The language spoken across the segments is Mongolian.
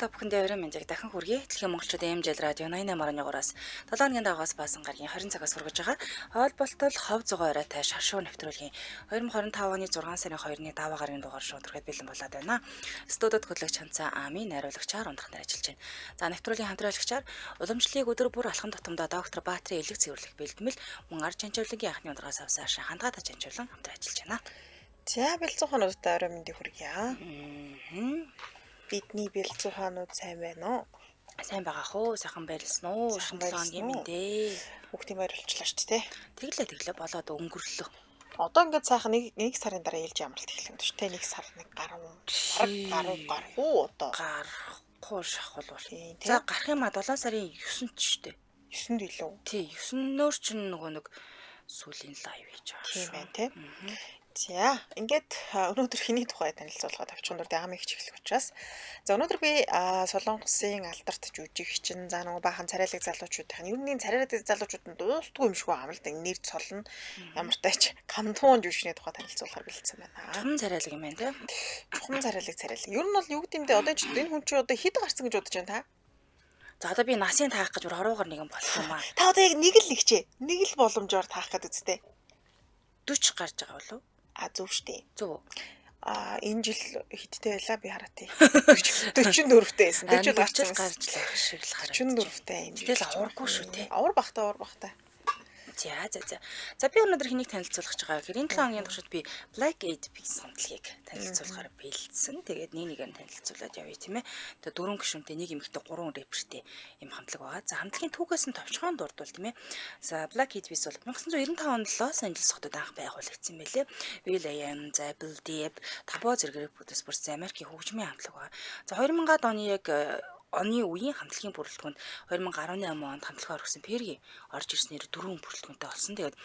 та бүхэндээ өрөө мэндийг дахин хүргэе. Дэлхийн монголчуудын MJL радио 88.3-аас 7 хоногийн дагаас баасан гарагийн 20 цагаас хүргэж байгаа. Хоолболтол хов зугаа оройтой шаршуу нэвтрүүлгийн 2025 оны 6 сарын 2-ны даваа гарагийн дугаар шуударгад бэлэн болоод байна. Студид хөтлөгч Ханцаа Ами, найруулагчаар ундрахнаар ажиллаж байна. За нэвтрүүлгийн хамтраалагчаар уламжлалыг өдөр бүр алхам тутамдаа доктор Баатрин элэг цэвэрлэх бэлтгэл мөн ар чанчуулагийн анхны ундрагаас авсан хандгаата чанчуулан хамтран ажиллаж байна. За бэлзүү хонуудтай өрөө мэндийг хүргье. Бидний бэлзүү хонууд сайн байна уу? Сайн байгаа хөө, сайхан байрлсан уу? Шинэ өдрийн мэндээ. Хүүхдийн байр болчлаа шүү дээ. Тэглээ болоод өнгөрлөө. Одоо ингээд сайхан нэг сарын дараа ээлж ямралт эхлэх юм шүү дээ. Нэг сар нэг гарах уу одоо? Гарахгүй шахвал бол. За гарах юм а 7 сарын 9-нд шүү дээ. 9-нд илүү. Тий, 9-нөр чинь нөгөө нэг сүүлийн лайв хийж байгаа шүү. Тийм байна тий. За ингээд өнөөдөр хэний тухай танилцуулахад авчихсан дуртай хамгийн их чиглэх учраас за өнөөдөр би Солонгосын алдарт жүжигчин за нөгөө баахан царайлаг залуучуудын ер нь царайлаг залуучууд нь дуустгүй юм шиг байна л да нэр цолно ямар тач кантон жүжигчний тухай танилцуулахар бэлдсэн байна. Чухам царайлаг юм байна тий. Чухам царайлаг. Ер нь бол юу гэмдэ одоо ч энэ хүн чи одоо хэд гарсан гэж бодож байна та? За одоо би насын таах гэж хоруугаар нэгэн болох юм аа. Та одоо яг нэг л нэгчээ. Нэг л боломжоор таах гэдэг үстэй. 40 гарч байгаа болов? Зөв штий. Зөв. Энэ жил хэдтэй байлаа би хараа тий. 44-тэй байсан. 40 гарч байх шиг л хараа. 44-тэй юм. Тэгэл аваргүй шүү тий. Авар бахтай. За би өнөөдөр хэнийг танилцуулах гэж байгаа гэхээр энэ 7 хоногийн туршид би Black Eyed Peas хамтлагийг танилцуулахаар бэлдсэн. Тэгээд нэгээр нь танилцуулаад явъя тийм ээ. Тэгээ 4 гишүүнтэй нэг эмэгтэй 3 рэпертэй юм хамтлаг байгаа. За хамтлагийн түүхээс нь товчхон дурдвал тийм ээ. За Black Eyed Peas бол 1995 онд Лос Анжелес хотод анх байгуулагдсан байлээ. will.i.am, Bill Deep, Tabo зэрэг рэперүүдээс бүрдсэн Америкийн хөгжмийн хамтлаг байгаа. За 2000-ад оны яг оны үеийн хамтлагийн бүрэлдэхүүнд 2018 онд хамтлагаар орсон Перги орж ирснээр 4 бүрэлдэхүүнтэй болсон. Тэгээд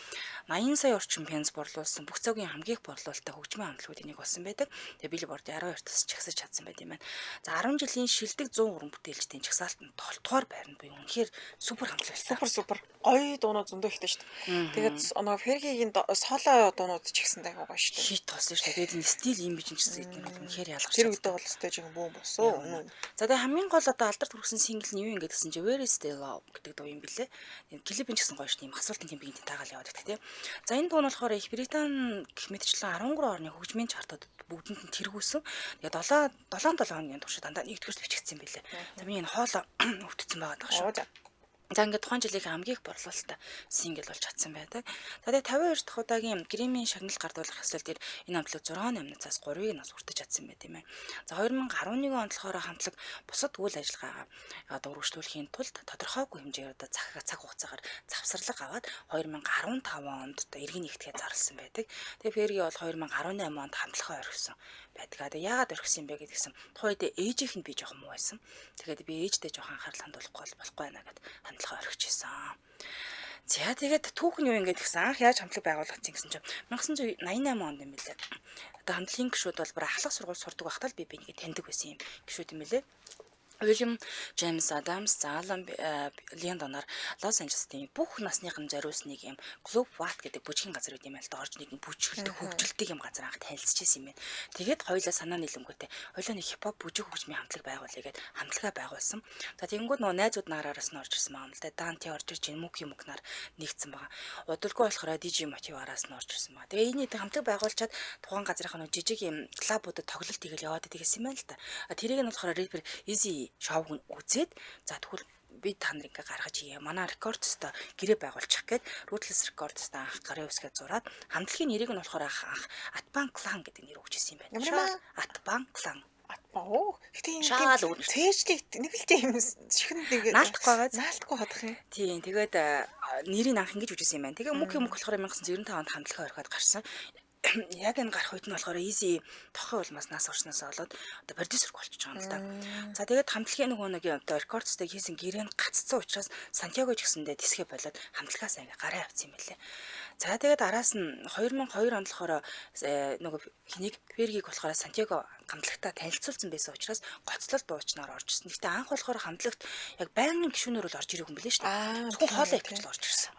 80 сая орчим пенс борлуулсан бүх цагийн хамгийн их борлуулалттай хөгжмийн хамтлагуудын нэг болсон байдаг. Тэгээд Billboard-ийн 12-оос чагсаж чадсан байт юм байна. За 10 жилийн шилдэг 100 уран бүтээлчдийн чагсаалтанд толтгоор байранд буюу үнэхээр супер хамтлаг байсан. Супер. Гоё дуунууд зөндөө ихтэй шүү дээ. Тэгээд нөгөө Пергигийн соло дуунууд ч ихсэн дайгаа гоё шүү дээ. Хит болсон шүү дээ. Тэгээд стил юм биш гэсэн гэдэг нь үнэхээр ялгарч. Тэр үедээ бол стэйж юм бүүн болсон. За тэгээд хамгийн гол алдарт хүрсэн сингл нь юу юм гэдгсэн чи Where is the Love гэдэг дуу юм бэлээ. Клипэн ч гэсэн гоё шүү дээ. Асуултын темпийн таагаал яваад байдаг тийм. За энэ дуу нь болохоор Их Британи гэх мэтчлэн 13 орны хөгжмийн чартууд бүгдэнд нь тэргүүлсэн. Тэгээд 7 хоногийн туршид дандаа нэгдүгээрт бичигдсэн юм бэлээ. За би энэ хоолоо өвдсөн байгаа даа шүү. За ингээд тухайн жилийн хамгийн их борлуулалттай сингл болж чадсан байдаг. За тэгээд 52 дахь удаагийн Грэммийн шагналыг гардуулах хэсэл дээр энэ хамтлаг 6 номинацаас 3-ыг нас хүртэж чадсан байт юм байна. За 2011 онд болохоор хамтлаг бусад үйл ажиллагаагаа дөрвөлжлүүлэхийн тулд тодорхойгүй хэмжээгээр цаг хугацаагаар завсарлага аваад 2015 онд эргэн нэгтгэхэд зарласан байдаг. Тэгээд Перги бол 2018 онд хамтлагаа орхисон байдаг. Тэгээд яагаад орхисон юм бэ гэдгсэн тухайд ээжийнх нь би жоохон муу байсан. Тэгээд би ээжтэй жоохон анхаарал хандуулахгүй болохгүй байна гэд хамтлагаа орхичихсан. За тэгээд түүх нь юу юм гэдгсэн анх яаж хамтлаг байгуулагдсан гэсэн чинь 1988 онд юм билээ. Одоо хамтлагийн гишүүд бол бүр ахлах сургууль сурдаг байхдаа л би нэгэ таньдаг байсан юм гишүүд юм билээ. William James Adams, Alan Leon-аар Лос Анжелесийн бүх насныхан зориулсан нэг юм Club What гэдэг бүжгийн газар үт юм л да орж нэг бүжгэлдэг хөгжилтэй юм газар анх танилцчихсан юм байна. Тэгээд хоёулаа санаа нийлэнгүүтээ хоёулаа нэг хипхоп бүжиг хөгжмийн хамтлаг байгуулъя гэд хамтлагаа байгуулсан. За тэгэнгүүт нөгөө найзууд наараас нь орж ирсэн байгаа юм л да. Данти орж ирж Муки Мукнаар нэгдсэн байгаа. Удалгүй болохоор DJ Motive-араас нь орж ирсэн байгаа. Тэгээ энэ хамтлаг байгуулчаад тухайн газрынхаа нөгөө жижиг юм клубуудад тоглолт хийгээл яваад идэгсэн юм байна л да. Тэрийг нь болохоор рэпер Easy шоуг нь үзээд за тэгвэл би та нарыг ингээ гаргаж ие. Манай рекордстой гэрээ байгуулчих гээд Ruthless Records-тай анх гарын үсгээ зураад хамтлагийн нэрийг нь болохоор анх Atban Clan гэдэг нэр өгчээсэн юм байна. Atban Clan. Гэтэ энэ цээжлийг нэг л тийм чихэнд нэг наалтахгүй хадах юм. Тийм тэгээд нэрийг анх ингэж үжсэн юм байна. Тэгээ Муки Мук болохоор 1995 онд хамтлагаа орхиод гарсан. Яг энэ гарах үед нь болохоор Easy тохын улмаас нас орсноос болоод одоо продюсер болчихж байгаа юм л да. За тэгээд хамтлагийн нэг одоо рекордстэй хийсэн гэрээ нь гаццсан учраас Сантьяго ч гэсэндээ дисгэ болоод хамтлагаас ингээ гараа авсан юм байлээ. За тэгээд араас нь 2002 онд болохоор нөгөө хэнийг Пергийг болохоор Сантьяго хамтлагтаа танилцуулсан байсан учраас гоцлол дуучнаар орж ирсэн. Гэхдээ анх болохоор хамтлагт яг байнгын гишүүнээр бол орж ирээгүй юм билээ шүү дээ. Зөвхөн хоолой авч л орж ирсэн.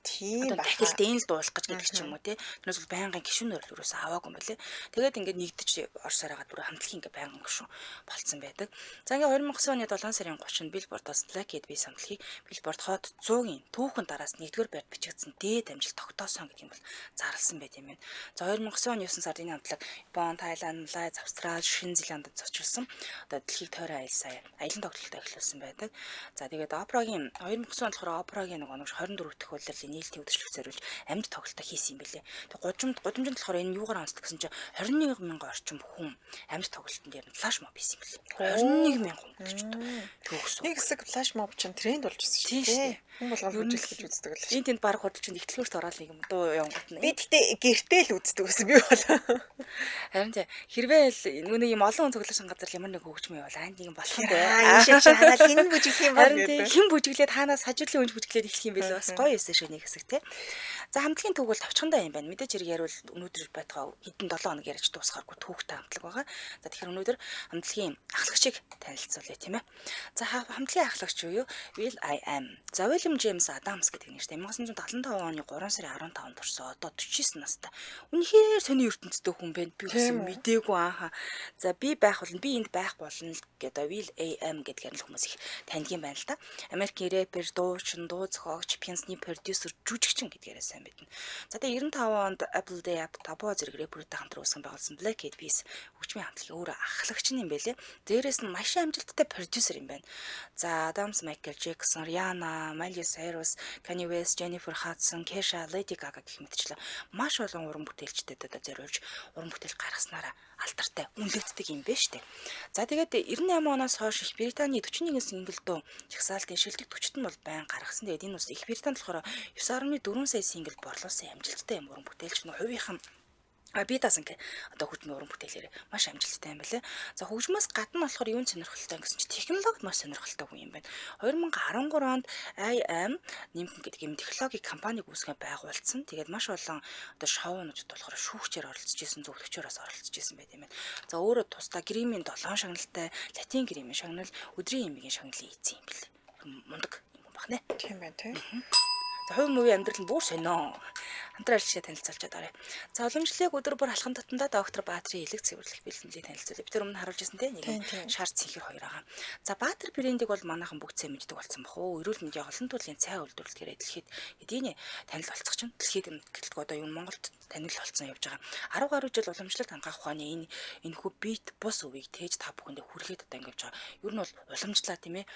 Тийм Одоо дахил дээн л дуулах гэж гэдэг ч юм уу тий. Тэрнээс бол байнгын гишүүнээр л юусаа аваагүй юм билээ. Тэгээд ингээд нэгдэж орсоор байгаа дүр хамтлагийн ингээд байнгын гишүүн болцсон байдаг. За ингээд 2009 оны 7 сарын 30-нд Billboard-оос Black Eyed Peas хамтлагийг Billboard Hot 100-ийн түүхэн дараас 1-р байрт бичигдсэн дээд амжилт тогтоосон гэдэг юм бол зарласан байт юм байна. За 2009 оны 9 сард энэ хамтлаг Япон, Тайланд, Малайз, Австрали, Шинэ Зеландд зочилсон. Одоо дэлхийг тойрон аялан тоглолтоо эхлүүлсэн байдаг. За тэгээд Опрагийн 2009 онд болохоор Опрагийн нэг 24 дэх улирлын нийлтийн үдшилтэд зориулж амьд тоглолтоо хийсэн юм билээ. Тэгээд гудамжинд болохоор энэ юугаар онцлог гэсэн чинь 21,000 орчим хүн амьд тоглолтод яг флаш моб хийсэн юм билээ. 21,000 хүн гэж байна. Төгсөн. Нэг хэсэг флаш моб чинь тренд болж ирсэн шүү дээ. Хүн болгоод үзүүлэх гэж үздэг л. Энд тэнд баг худалч нэгтлгүүрт ороод нэг юм дуу явангууд нь. Би тэгтээ гэртээ л үздэг гэсэн би бол. Харин хэрвээ л нэг юм олон хүн цугласан газар ямар нэг хөгжим явал нэг юм болох юм бэ. Шиг шахаад хин бүжиглэх юм бол хэн бүжиглээд хаанаас хажуудлын үнж бүжиглээд эхлэх юм бэ бас гоё эсэ шүү нэг хэсэг тий. За хамтлагийн түүх бол тавчхандаа юм байна. Мэдээж хэрэг яривал өнөөдөр байтугай хэдэн 7 хоног ярьж дуусгааргүй түүхтэй хамтлаг байгаа. За тэгэхээр өнөөдөр хамтлагийн ахлагчийг танилцуулъя тийм ээ. За хамтлагийн ахлагч юу? Will I Am. За William James Adams гэдэг нэртэй 1975 оны 3 сарын 15-нд төрсөн. Одоо 49 настай. Үнэхээр сони ертөнцтэй хүн байна. Би үсэн мдээгүй анхаа. За би энд байх болно гэдэг Will I Am гэдгээр л хүмүүс их таньдгийн байна л да. Америкийн рэпер, дуучин, дуу зохиогч, пиансны продюсер, жүжигчин гэдгээрээ сайн мэднэ. За тэгээ 95 онд Apple Day Tabo зэрэг рэпертэй хамтран үүсгэн байгуулсан Black Eyed Peas хөгжмийн хамтлагийн өөрөө ахлагч юм байлээ. Дээрээс нь маш амжилттай продюсер юм байна. За Adams, Michael Jackson, Rihanna, Miley Cyrus, Kanye West, Jennifer Hudson, Kesha, Lady Gaga гэх мэтчлэн маш олон уран бүтээлчдэд одоо зориулж уран бүтээл гаргаснараа алдартай үнэлэгддэг юм байна штэ. За тэгээд 98 оноос хойш Их Британий 41 сингл дуу жагсаалтын шилдэг 40-т нь бол байн гаргасан. Тэгээд энэ бас Их Британд болохоор 9.4 сая сингл борлуулсан амжилттай юм уран бүтээлч нь хувийнхан би дасан одоо хөгжмийн уран бүтээлээр маш амжилттай юм байна. За хөгжмөөс гадна болохоор юун сонирхолтой гэсэн чинь технологид маш сонирхолтой хүн юм байна. 2013 онд I Am нэмхэн гэдэг юм технологийн компаниг үүсгэн байгуулсан. Тэгээд маш олон одоо шоунуудад болохоор шүүгчээр оролцож исэн, зөвлөгчөөс оролцож исэн байт юм байна. За өөрөө тусдаа гримийн 7 шагналтай, латин гримийн шагнал, өдрийн эмигийн шагналыг эзэн юм бэл. Мундаг юм байна. Тийм байна тий. За хувь мөвийн амьдрал нь бүр сонио. Хамтран ажиллаж танилцуулчаад орё. За уламжлалыг өдөр бүр алхам татандаа доктор Баатрын элэг цэвэрлэх бэлтгэлийг танилцуулъя. Би тэр өмнө харуулж ирсэн те нэг шар цэнхэр хоёр байгаа. За Баатар брендийг бол манайхан бүгд сайн мэддэг болсон бах уу. Эрүүл мэндийн олон төрлийн цай үйлдвэрлэхээр дэлхийд эдийн танил болцох чинь дэлхийд гэлтэг одоо юу Монголд танил болцсон явж байгаа. 10 гаруй жил уламжлалт хангах ухааны энэ хүү бит бус өвийг тээж та бүхэндээ хүргээд одоо ингэж байгаа. Ер нь бол уламжлаа тийм ээ.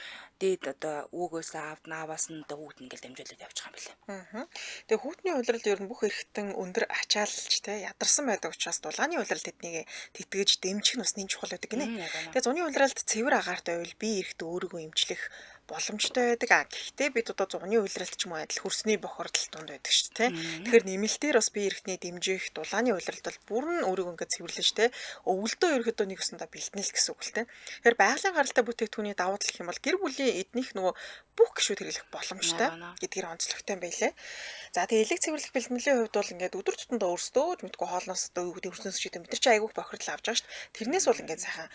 Дээд одоо өвгөөс авд нааваас нь одоо үүд ингээл дамжуулаад явж байгаа юм билээ. Тэгээ хүүтний улирал ер нь бүх эрхтэн өндөр ачаалж те ядарсан байдаг учраас дулааны улирал тэднийг тэтгэж дэмжих нь бас нэг чухал байдаг гинэ. Тэгээ зуны улиралд цэвэр агаарт байвал би эрхт өөрийгөө эмчлэх боломжтой байдаг. Гэхдээ бид одоо зуны улиралт ч юм уу адил хөрсний бохирдол тунд байдаг шүү дээ. Тэгэхээр нэмэлтээр бас би эрхтний дэмжих дулааны улиралт бол бүрэн өөрийгөө ингээд цэвэрлэж те өвөлдөө ерөөдөө нэг өсөндө бэлтнэл гэсэн үг л те. Тэгэхээр байгалийн гаралтай бүтээгдэхүүний давуу тал гэх юм бол гэр бүлийн эднийх нөгөө бүх гишүүд хэрэглэх боломжтой гэдгээр онцлогтой юм байлээ. За тэгээ элэг цэвэрлэх бэлтгэлийн хувьд бол ингээд өдөр тутамдаа өөрсдөө ч мэдгүй хоолноос одоо юу гэдэг хөрснөөс ч гэдэг бид нар чи айгүйх бохирдол авч байгаа шүү дээ. Тэрнээс бол ингээд сайхан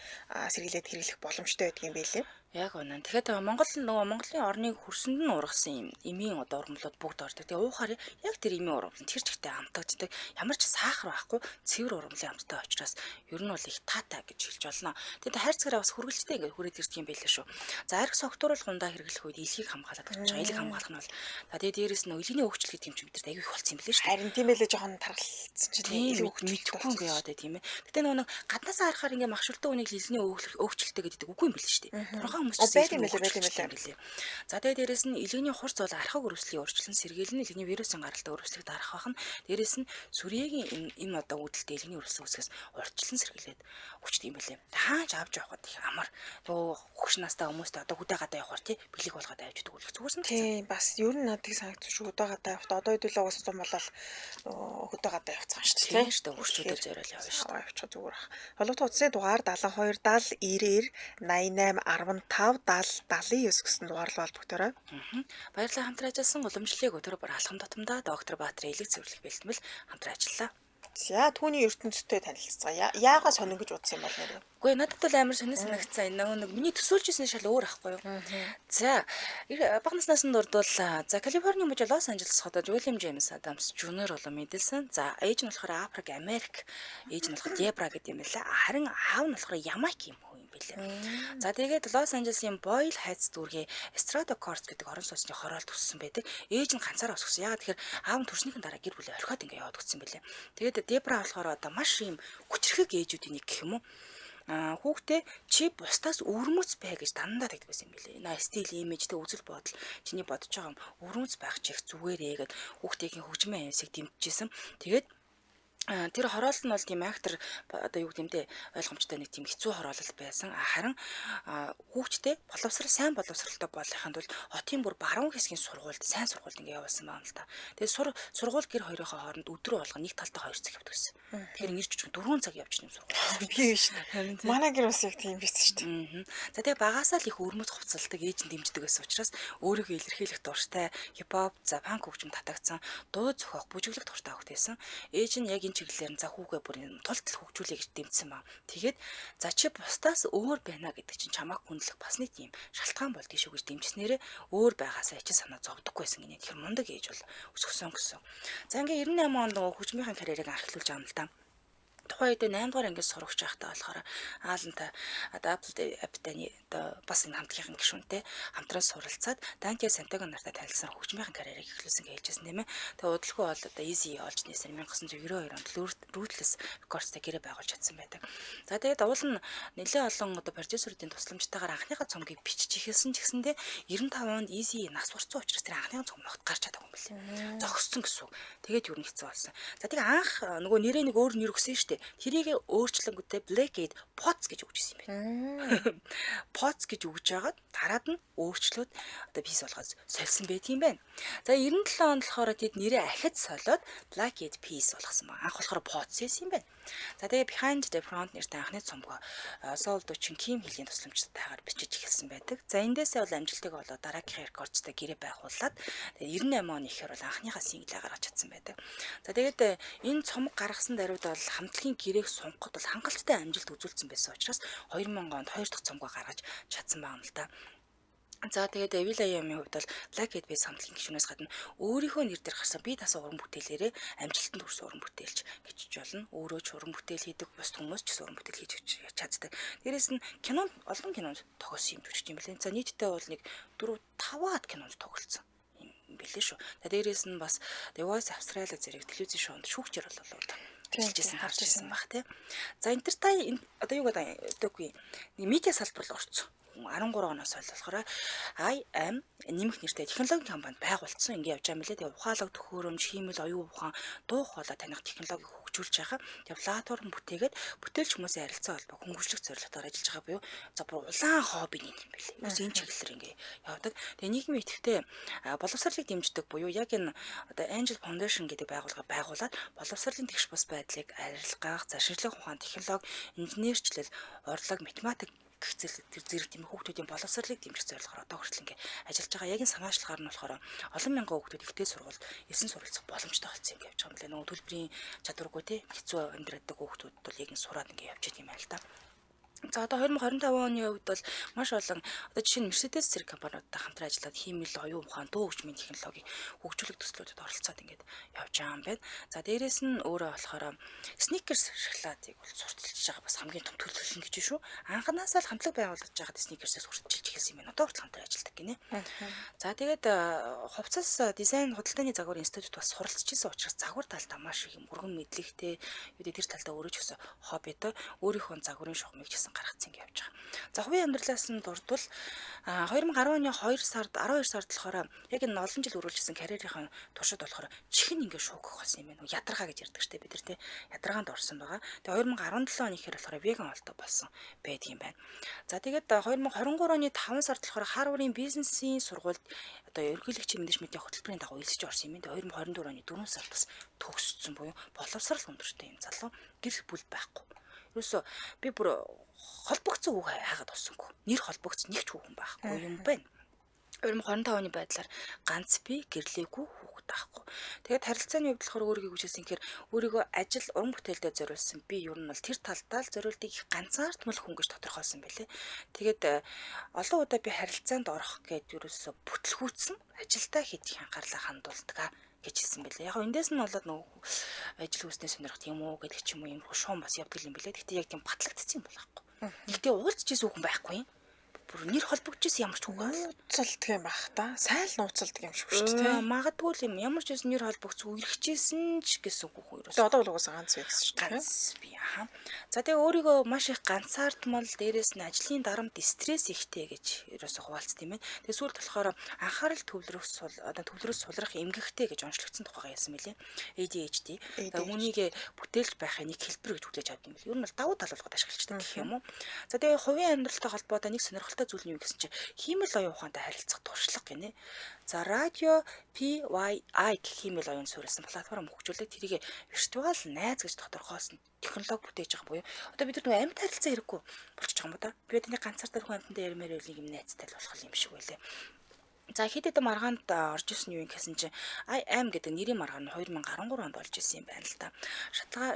сэргийлээд хэрэглэх боломжтой байдаг юм байлээ. Яг үнэн. Тэгэхээр Монголын орныг хөрсөнд нь ургасан юм эмийн одоо ургамлууд бүгд ордог. Тэгээ уухаар яг тэр эмийн ургамлын тэр чигтээ хамтагддаг. Ямар ч сахар байхгүй цэвэр ургамлын амттай учраас ер нь бол их таатай гэж хэлж болно. Тэгээд хайрцагаараа бас хүргэлжтэй ингээд хүрээд ирдэг юм байлээ шүү. За арх согтуур бол гундаа хэрэглэх үед илгийг хамгаалаад болж байгаа. Илэг хамгаалах нь бол тэгээд дээрэс нь илгийн өөгчлөл гэдэг юм чи бид нар аягүй их болсон юм билээ шүү. Харин тийм байлээ жоохон тархалцсан чинь илэг мэдэхгүй ингээд яваад тийм ээ. Гэтэ нэг гаднаас харахаар ингээд махшилтын үнийг илгийн өөгчлөлтэй гэдэг үгүй юм билээ шүү дээ. Хүмүүс байлээ. За тэгээ дээрэс нь илгээний хурц бол архаг өрөвслийн урьдчилан сэргийлэн илгээний вирусын гаралтай өрөвслийг дарах бах нь дээрэс нь сүрьегийн им одоо үүдэлтэй илгээний өрөвсөн үсгээс урьдчилан сэргийлээд өчт юм байлээ. Хаач авч явахад их амар. Нөгөө хөгш настай хүмүүстэй одоо хүдэ гадаа явахаар тий бэлэг болгоод авчдаг үл зүгээрсэн. Тийм бас ер нь надыг санагдчих шүү хүдэ гадаа явахад одоо хэдүүлээ уус зам болол хүдэ гадаа явцгаан шүү дээ. Тийм шүү дээ хөгчүүдэд зориул явна шүү дээ. Авчих зүгээр ах. Холбоотой утасны дугаар 72 70 90 88 15 70 79 гэсэн дугаар л холбогдорой. Баярлалаа хамтран ажилласан уламжлалыг өдөр бүр алхам тутамдаа доктор Баатрын элэг цэвэрлэх бэлтгэл хамтран ажиллаа. За түүний ертөнцтэй танилцгаа. Яагаад сонин гэж бодсон юм бол нэр? Үгүй надад бол амар сонир санагдсан. Энэ нэг миний төсөөлжсэн шал өөр ахгүй юу. За бага наснаас нь дурдвал за Калифорни мужи Лос Анжелес хотод Уильям Джеймс Адамс Жуниор болон мэдэлсэн. За ээж нь болохоор Африк Америк, ээж нь болохоор Дебра гэдэг юм байлаа. Харин аав нь болохоор Ямайк юм хөө юм байлаа. За тэгээд Лос Анжелесийн Бойл хайц дүүргийн Estrada Court гэдэг орон сууцны хороолт өссөн байдаг. Ээж нь ганцаараа өсгсөн. Ягаад тэгэхээр аав нь төрснийхэн дараа гэр бүлээ орхиод ингээ яваад өгсөн байлаа. Тэгээд Дебра болохоор одоо маш юм хүчрхэг ээжүүдийн нэг гэх юм уу. Хүүхдээ чи бусдаас өвөрмөц бай гэж дандаа тэгдэг байсан юм билээ. На стил имижтэй үзэл бодол чиний бодож байгаа юм өвөрмөц байх чих зүгээрээ гэд хүүхдийн хөгжмийн аясыг дэмжижсэн. Тэгээд тэр хороолт нь бол тийм актер одоо юу гэмтэй ойлгомжтой нэг тийм хэцүү хороолол байсан. Харин хүүхдтэй сайн боловсралтай болохын тулд хотын бүр баруун хэсгийн сургуульд сайн сургуульд ингээ явуулсан байна л да. Тэгээд сургууль гэр хоёрынхоо хооронд өдрөө болгоо нэг талдаа 2 цаг явдаг гэсэн. Тэгэхээр ингэж 4 цаг явж нэм сургууль. Би биш. Манай гэр бас яг тийм байсан шүү дээ. За тэгээ багасаа л их өрмөц хувцалдаг ээж нь дэмждэг байсан учраас өөрийгөө илэрхийлэх дуртай хипхоп, за панк хөгжим татагдсан, дуу зохиох, бүжиглэх дуртай хөхт байсан. Ээж нь яг чиглэлээр за хүүгээ бүр тултал хөгжүүлээ гэж дэмжсэн маа. Тэгээд за чи бусдаас өөр байна гэдэг чинь чамааг хүндлэх бас нэг тийм шалтгаан болдгий шүү гэж дэмжснээрээ өөр байгаасаа ичи санаа зовдөггүйсэн гинэ. Тэгэхээр мундаг ээж бол өсгсөн гэсэн. За ингээ 98 онд нөгөө хөгжмийн карьерийг анхлуулж байгаа юм л да. Тухайн үед 8 дугаар ангид сурагч байхдаа болохоор Аалантай Аптаны одоо бас энэ хамтлагийн гишүүнтэй хамтран суралцаад Данте Сантаго нартай танилцсан хөгжмийн карьерийг эхлүүлсэн гэж хэлжсэн тийм ээ. Тэгээ удалгүй бол одоо Easy олж нээсээр 1992 онд Ruthless Records-тай гэрээ байгуулж чадсан байдаг. За тэгээд уул нь нэлээд олон одоо продюсеруудын тусламжтайгаар анхныхаа цомгийг бичиж эхэлсэн ч гэсэндээ 95 онд Easy нас урцсан учраас тэр анхныхаа цом ногт гарч чадаагүй юм билээ. Зогссон гэсэн үг. Тэгээд юу нэг хэцүү болсон. За тэгээд анх нөгөө нэрээ нэг өөр нэр өгсөн шүү дээ. Тэрийг өөрчлөнгөтэй Blackade Pots гэж өгч ирсэн юм байна. Pots гэж өгж байгаад дараад нь өөрчлөөд одоо Peace болгоод сольсон байдгийн байна. За 97 онд болохоор тэд нэрээ ахиж солиод Blackade Peace болгосон ба. Анх болохоор Pots гэсэн юм байна. За тэгээ Behind the Front нэртэй анхны цомгоо Soul Dutch Kim Hill-ийн тусламжтайгаар бичиж эхэлсэн байдаг. За эндээсээ бол амжилтыг болоод дараагийн рекордтой гэрээ байгуулад тэгээ 98 оны ихээр бол анхныхаа синглээ гаргаж чадсан байдаг. За тэгээд энэ цомог гаргасан даруйд бол хамтлагийн гэрээг сунгахад бол хангалттай амжилт үзүүлсэн байсан учраас 2000 онд 2 дахь цомгоо гаргаж чадсан байна л да. За тэгээд will.i.am-ийн хувьд бол Blackade Bass хамтлагийн гишүүнээс гадна өөрийнхөө нэр дээр гарсан бие дасаа уран бүтээлээрээ амжилтанд хүрсэн уран бүтээлч гэжж болно. Өөрөө ч уран бүтээл хийдэг, бус хүмүүс ч гэсэн уран бүтээл хийж чаддаг. Дээрээс нь олон кинонд тогоосон юм жүжигч юм билээ. За нийтдээ бол нэг 4-5-аад кинонд тоглолцсон юм билээ шүү. За дээрээс нь бас The Voice Australia зэрэг телевизийн шоунд шүүгчээр болоод хэлжсэн харж ирсэн баг тий. За entertainment одоо юу гэдэггүй медиа салбар руу орцсон. 13 оноос болохоор IM нэмэх нэртэй технологийн компани байгуулсан. Ингээ явж байгаа юм лээ. Тэгээ ухаалаг төхөөрөмж, хиймэл, оюун ухаан, дуу хоолой таних технологиг хөгжүүлж байгаа. Тэгээ платформ бүтээгээд бүтээлч хүмүүсийн харилцаа холбоо хөнгөлөх зорилготоор ажиллаж байгаа буюу за бүр улаан хоббиний юм байна. Юус энэ чиглэлээр ингээ явдаг. Тэгээ нийгмийн идэвхтэй боловсролыг дэмждэг буюу яг энэ одоо Angel Foundation гэдэг байгууллага байгуулад боловсролын тэгш бус байдлыг арилгах, зашиглах ухаан, технологи, инженерчлэл, урлаг, математик зэрэг тийм хүүхдүүдийн боловсролыг дэмжих зорилгоор одоо хүртэл ингээ ажиллаж байгаа. Яг энэ санаачлагаар нь болохоор олон мянган хүүхдүүд ихтэй сургуульд эсэн суралцах боломжтой болсон юм гэж байгаа юм лээ. Нөгөө төлбөрийн чадваргүй те хэцүү амьдраадаг хүүхдүүд бол яг энэ сураад ингээ явж байгаа юм байна л да. За одоо 2025 оны үед бол маш олон одоо жишээ нь Mercedes зэрэг компаниудтай хамтран ажиллаад хиймэл, оюун ухаан, дуу хөгжмийн технологиг хөгжүүлэх төслүүдэд оролцоод ингээд явж байгаа юм байна. За дээрэс нь өөрөө болохоор Snickers шоколадыг бол сурталчилж байгаа бас хамгийн том төлөвлөлт гэж шүү. Анхнаасаа л хамтлаг байгуулж байгаад Snickers-ээс сурталчилж эхэлсэн юм байна. Одоо хүртэл хамтран ажилладаг гинэ. За тэгээд хувцас дизайн худалдааны загварын институт бас суралцчихсан учраас загвар талдаа маш их мөргөн мэдлэгтэй юу тэр талдаа өөрөө ч гэсэн хоббитой өөрийнхөө загварын шугамыг ч гаргацсан гэж явж байгаа. За хувийн амьдралаас нь дурдвал 2010 оны 12 сард болохоор яг энэ олон жил үргэлжилсэн карьерийнхаа туршид болохоор чихэн ингээ шуугах болсон юм байна. Ядаргаа гэж ярьдаг штеп бид нар те. Ядаргаанд орсон байгаа. Тэгээ 2017 оны ихээр болохоор веган болтой болсон байдгийн байна. За тэгээд 2023 оны 5 сард болохоор Harvard-ийн бизнесийн сургуульд одоо ерөнхийлөгчийн менежментийн хөтөлбөрийн дагуу элсэж орсон юм байна. 2024 оны 4 сард бас төгссөн буюу боловсрал өндөртэй юм залуу гэр бүл байхгүй. Юусо би бүр холбогдсон үг хайгаад уссангүй. Нэр холбогдсон нэг ч хүүхэн байхгүй юм байна. 2025 оны байдлаар ганц би гэрлээгүй хүүхэд хүүхэд таахгүй. Тэгээд харилцааны хувьд болохоор өөрийгөө хүчээсэн гэхээр өөрийгөө ажил уран бүтээлдээ зориулсан. Би ер нь бол тэр талдаа л зориултыг их ганцаардмал хүн гэж тодорхойлсон байлээ. Тэгээд олон удаа би харилцаанд орох гэдэг ерөөсө бүтлгүүцсэн ажилдаа хэд их анхаарлаа хандуулдаг гэж хэлсэн байлээ. Яг эндээс нь болоод нөгөө ажил үүснээ сонирхт юм уу гэдэг ч юм уу юм шуум бас явдаг юм билээ. Гэхдээ яг тийм батлагдсан юм бол аахгүй. Гэхдээ уулзчихсэн хүн байхгүй юм. Бүр нэр холбогдчихсэн ямар ч хүн байна. Нууцалдаг юм бах та. Сайн л нууцалдаг юм шиг шүү дээ. Магадгүй л юм ямар ч байсан нэр холбогдсон үерхчихсэн ч гэсэн хүн ерөөс. Тэгээ одоо бол угаасаа ганц байх шүү дээ. Ганц би аа. За тэгээ өөрийгөө маш их ганцаардмал дээрээс нь ажлын дарамт стресс ихтэй гэж ерөөсө хуваалцсан тийм ээ. Тэгээ сүүлд болохоор анхаарал төвлөрөөс сулрах эмгэгтэй гэж онцлогдсон тухайгаа ялсан мөлий. ADHD. Тэгээ хүнийг бүтээлж байхын нэг хэлбэр гэж хүлээж авдаг юм бэл. Ер нь бол давуу тал болгоод ашиглаждаг гэх юм уу. За тэгээ хувийн амьдралтай холбоотой нэг сонирхолтой зүйл нь юу гэсэн чинь хиймэл оюун ухаантай харилцах туршлага гинэ. За радио PYI гэх хиймэл оюун суурилсан платформ хөгжүүлээд тэрийг виртуал найз гэж тодорхойлсон технологи бүтээж байгаа буюу одоо бид нар амьд харилцаа хэрэггүй болчих жоох юм да. Би бидний ганцаартай хүн амьтантай ярмаар байл юм найзтай л болох юм шиг байлээ. За хэд хэдэн маргаанд орж исэн юу гэсэн чинь I am гэдэг нэрийн маргаан нь 2013 онд болж исэн юм байна л да.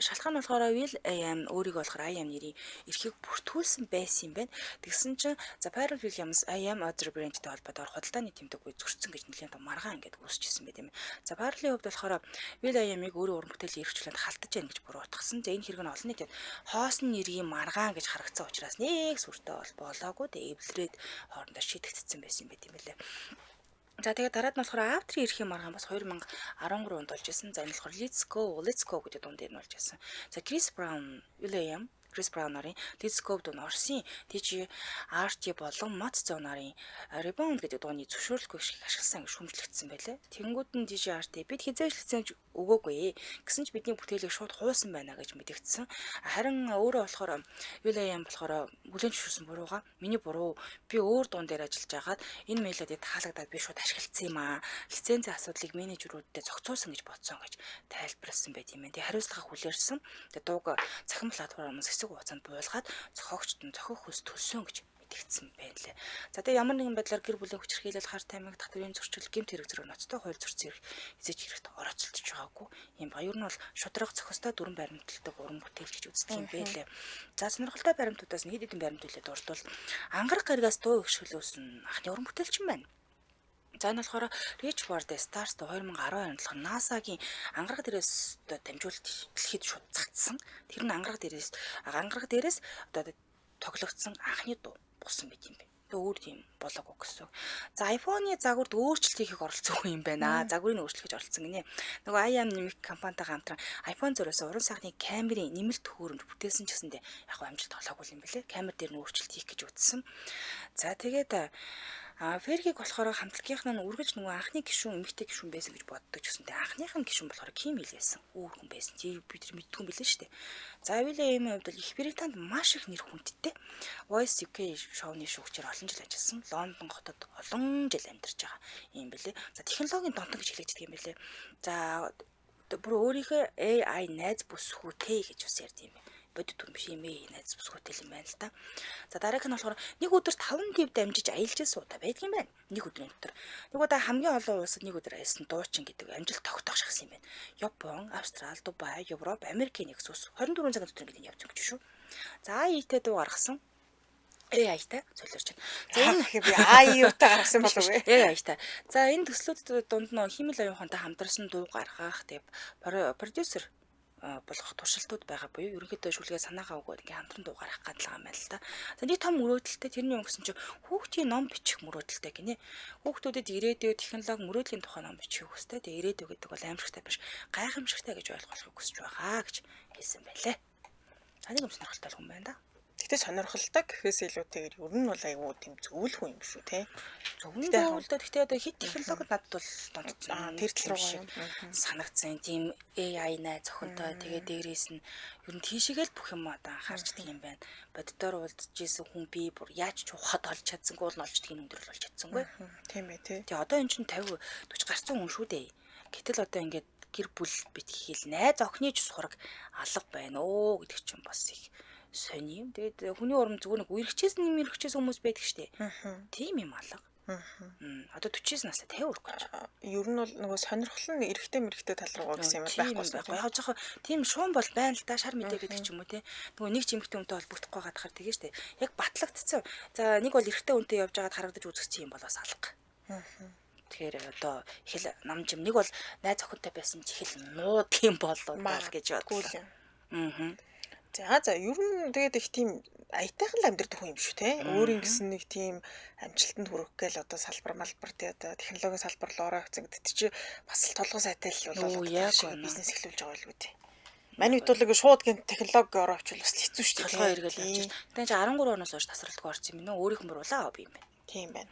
Шалтгаан нь болохоор Will AM өөрийгөө болохоор I am нэрийн эрхийг бүртгүүлсэн байсан юм байна. Тэгсэн чинь за Pharrell Williams I am Audrey Brand-тэй холбоотой худалдааны тэмдэг үе зөрчсөн гэж нэлийн маргаан ингээд үүсчихсэн байт юм. За Pharrell-ийн хувьд болохоор Will AM-ыг өөрөө уран бүтээлийн эрхчлэлд халтаж яана гэж буруутгасан. За энэ хэрэг нь олон нийтэд хоосон нэрийн маргаан гэж харагдсан учраас нэг сүртэй болоогүй эвлэрээд хоорондоо шийдэгдсэн байсан юм байт юм лээ. За тэгээд дараад нь болохоор After эрхийн маргаан бас 2013 онд болж исэн. За энэ болохоор Let's Go гэдэг дуун дээр нь болж исэн. За Chris Brown, Will.i.am, Chris Brown нарын Let's Go дуун Орсын DJ RT болон Mott Zone нарын Rebound гэдэг дууны зөвшөөрлөгөө ашигласан гэж шүүмжлэгдсэн байлээ. Тэнгүүд нь DJ RT бид хизээж лиценз өгөөгүй гэсэн ч бидний бүтээлийг шууд хуусан байна гэж мэдэгдсэн. Харин өөрөө болохоор Will.i.am болохоор бүлээн зөвшөөрсөн бурууга миний буруу би өөр дуун дээр ажиллаж байгаад энэ мелодид таалагдаад би шууд ашигласан юм аа. Лицензийн асуудлыг менежерүүдэд зохицуулсан гэж бодсон гэж тайлбарласан байт юм. Тэгээ хариуцлага хүлээрсэн. Тэгээ дууг цахим платформоос хэсэг хугацаанд буулгаад зохиогчд нь зохих хүс төлсөн гэж мэдэгдсэн байна лээ. За тэгээ ямар нэгэн байдлаар гэр бүлийн хүчирхийлэл хар тамхи татврын зөрчил гэмт хэрэг зэрэг ноцтой хууль зөрчил эзэж ирэхэд орооцолдож байгаагүй юм ба. Ер нь бол шудраг зохистой дүрэн баримталдаг уран бүтээл гэж үздэг юм байлээ. За сонирхолтой баримтуудаас хэд хэдэн баримт үлээд дурдвал ангараг гаригаас дуу өгшүүлүүлсэн анхны уран бүтээлч юм байна. За энэ болохоор Reach for the Stars 2012 онд болохоор NASA-гийн ангараг дээрээс дамжуулт дэлхийд шууд цагдсан. Тэр нь ангараг дээрээс одоо тоглогдсон анхны дуу болсон байт юм бэ. Тэгээ өөр тийм болоогүй гэсэн. За iPhone-ы загварт өөрчлөлт хийх оролцсон юм байна. Загварыг өөрчлөх гэж оролцсон гинэ. Нөгөө IM нэмэх компанитайгаа хамтран iPhone зөрөөс уран сайхны камерын нэмэлт төхөөрөмж бүтээсэн ч гэсэндээ яг амжилт олоогүй юм бэлээ. Камер дээр нь өөрчлөлт хийх гэж үзсэн. За тэгээд Фергийг болохоор хамтлагийнх нь үргэлж нөгөө анхны гишүүн эмэгтэй гишүүн байсан гэж боддог ч гэсэнтэй анхных нь гишүүн болохоор Ким Ил байсан. Өөр хүн байсан. Бид нар мэдгүй юм билээ шүү дээ. За Will.i.am-ийн хувьд Их Британд маш их нэр хүндтэй. Voice UK шоуны шүүгчээр олон жил ажилласан. Лондон хотод олон жил амьдарч байгаа юм билээ. За технологийн донтон гэж хэлэгддэг юм билээ. За бүр өөрийнхөө AI найз бүсгүүтэй гэж бас ярьд юм байна. Бодит дүр биш юм ээ найз бүсгүүтэй юм байна л да. За дараагийнх нь болохоор нэг өдөрт 5 TB дамжиж аялж суудаг байдаг юм байна. Нэг өдрийн дотор. Нэг удаа хамгийн олон улсад нэг өдөр аялсан дуучин гэдэг амжилт тогтоох шахсан юм байна. Япон, Австрал, Дубай, Европ, Америкийн нэгс ус 24 цагийн дотор ингэ явж байгаа шүү. За ийтэй дуу гаргасан. AI-тай солиорч байна. За энэ би AI-тай гаргасан болов уу? AI-тай. За энэ төслүүд дунд нь химэл оюун ухаантай хамтарсан дуу гаргах тэг продюсер болох туршилтууд байгаа буюу ерөнхийдөө шүлгээ санаагаа өгөөд ингээ хамтран дуу гаргах гадлага юм байна л да. За нэг том мөрөөдөлтэй тэрний юм гэсэн чинь хүүхдийн ном бичих мөрөөдөлтэй гинэ. Хүүхдүүдэд ирээдүйн технологи мөрөөдлийн тухай ном бичих хүстэй. Тэгээ ирээдүй гэдэг бол аимшигтай биш гайхамшигтай гэж ойлгохыг хүсэж байгаа гэж хэлсэн байлээ. Таны юм сонирхолтой хүн байна да. Гэтэ сонирхолтой гэхээс илүүтэйгээр ер нь бол айгүй тийм зөвлөх хүн юм шүү те. Зөвхөн зөвлөлтөө гэхдээ одоо хит технологид надад бол донтсон. Тэр тал руу санагдсан тийм AI найз зохинтой тэгээ дээрээс нь ер нь тийшээгээл бүх юм одоо анхаарчдаг юм байна. Боддоор уулзж исэн хүн би бүр яаж ч ухаад олж чадсангүй нь олж дгийг өндөр болж чадсангүй. Тийм ээ тий. Тэгээ одоо эн чинь 50 40 гарсан хүн шүү дээ. Гэтэл одоо ингээд гэр бүл битгийл найз охины ч сураг алга байна оо гэдэг чинь бас их сони юм. Тэгээд хүний урам зүгээр нэг үерхчээс нэмэрхчээс хүмүүс байдаг штэ. Тийм юм алга. Одоо 49 настай 50 хүрэх гэж. Ер нь бол нөгөө сонирхол нь эрэгтэй мэрэгтэй тал руугаа гэсэн юм Тийм байхгүй байхгүй. Яг жоохон тийм шуун бол байна л да. Шар мэдээ гэдэг ч юм уу те. Нөгөө нэг чимэгтэй хүнтэй холбогдохгүй гадахаар тэгээ штэ. Яг батлагдцсан. За нэг бол эрэгтэй хүнтэй явж байгаад харагдаж үзэгдсэн юм бол бас алга. Тэгэхээр одоо хэл намжим нэг бол найз охинтой байсан ч хэл нууд юм болоо гэж бодлоо. За ер нь тэгээд их тийм аятайхан л амьдрэх хүн юм шүү те. Өөрийн гэсэн нэг тийм амжилтанд хүрэх гээл одоо салбар малбар те одоо технологийн салбар руу ороо хэвцэгдэт чи бас л толгой сайтай л болоо бизнес эхлүүлж байгаа л үү те. Маний хөтөлөг шууд гэнт технологи ороо очвол бас хэцүү шүү дээ. Толгой эргэл явж байна. Тэгээд чи 13 оноос хойш тасралтгүй орсон юм нөө өөрийнх нь буруулаа хобби юм байна. Тийм байна.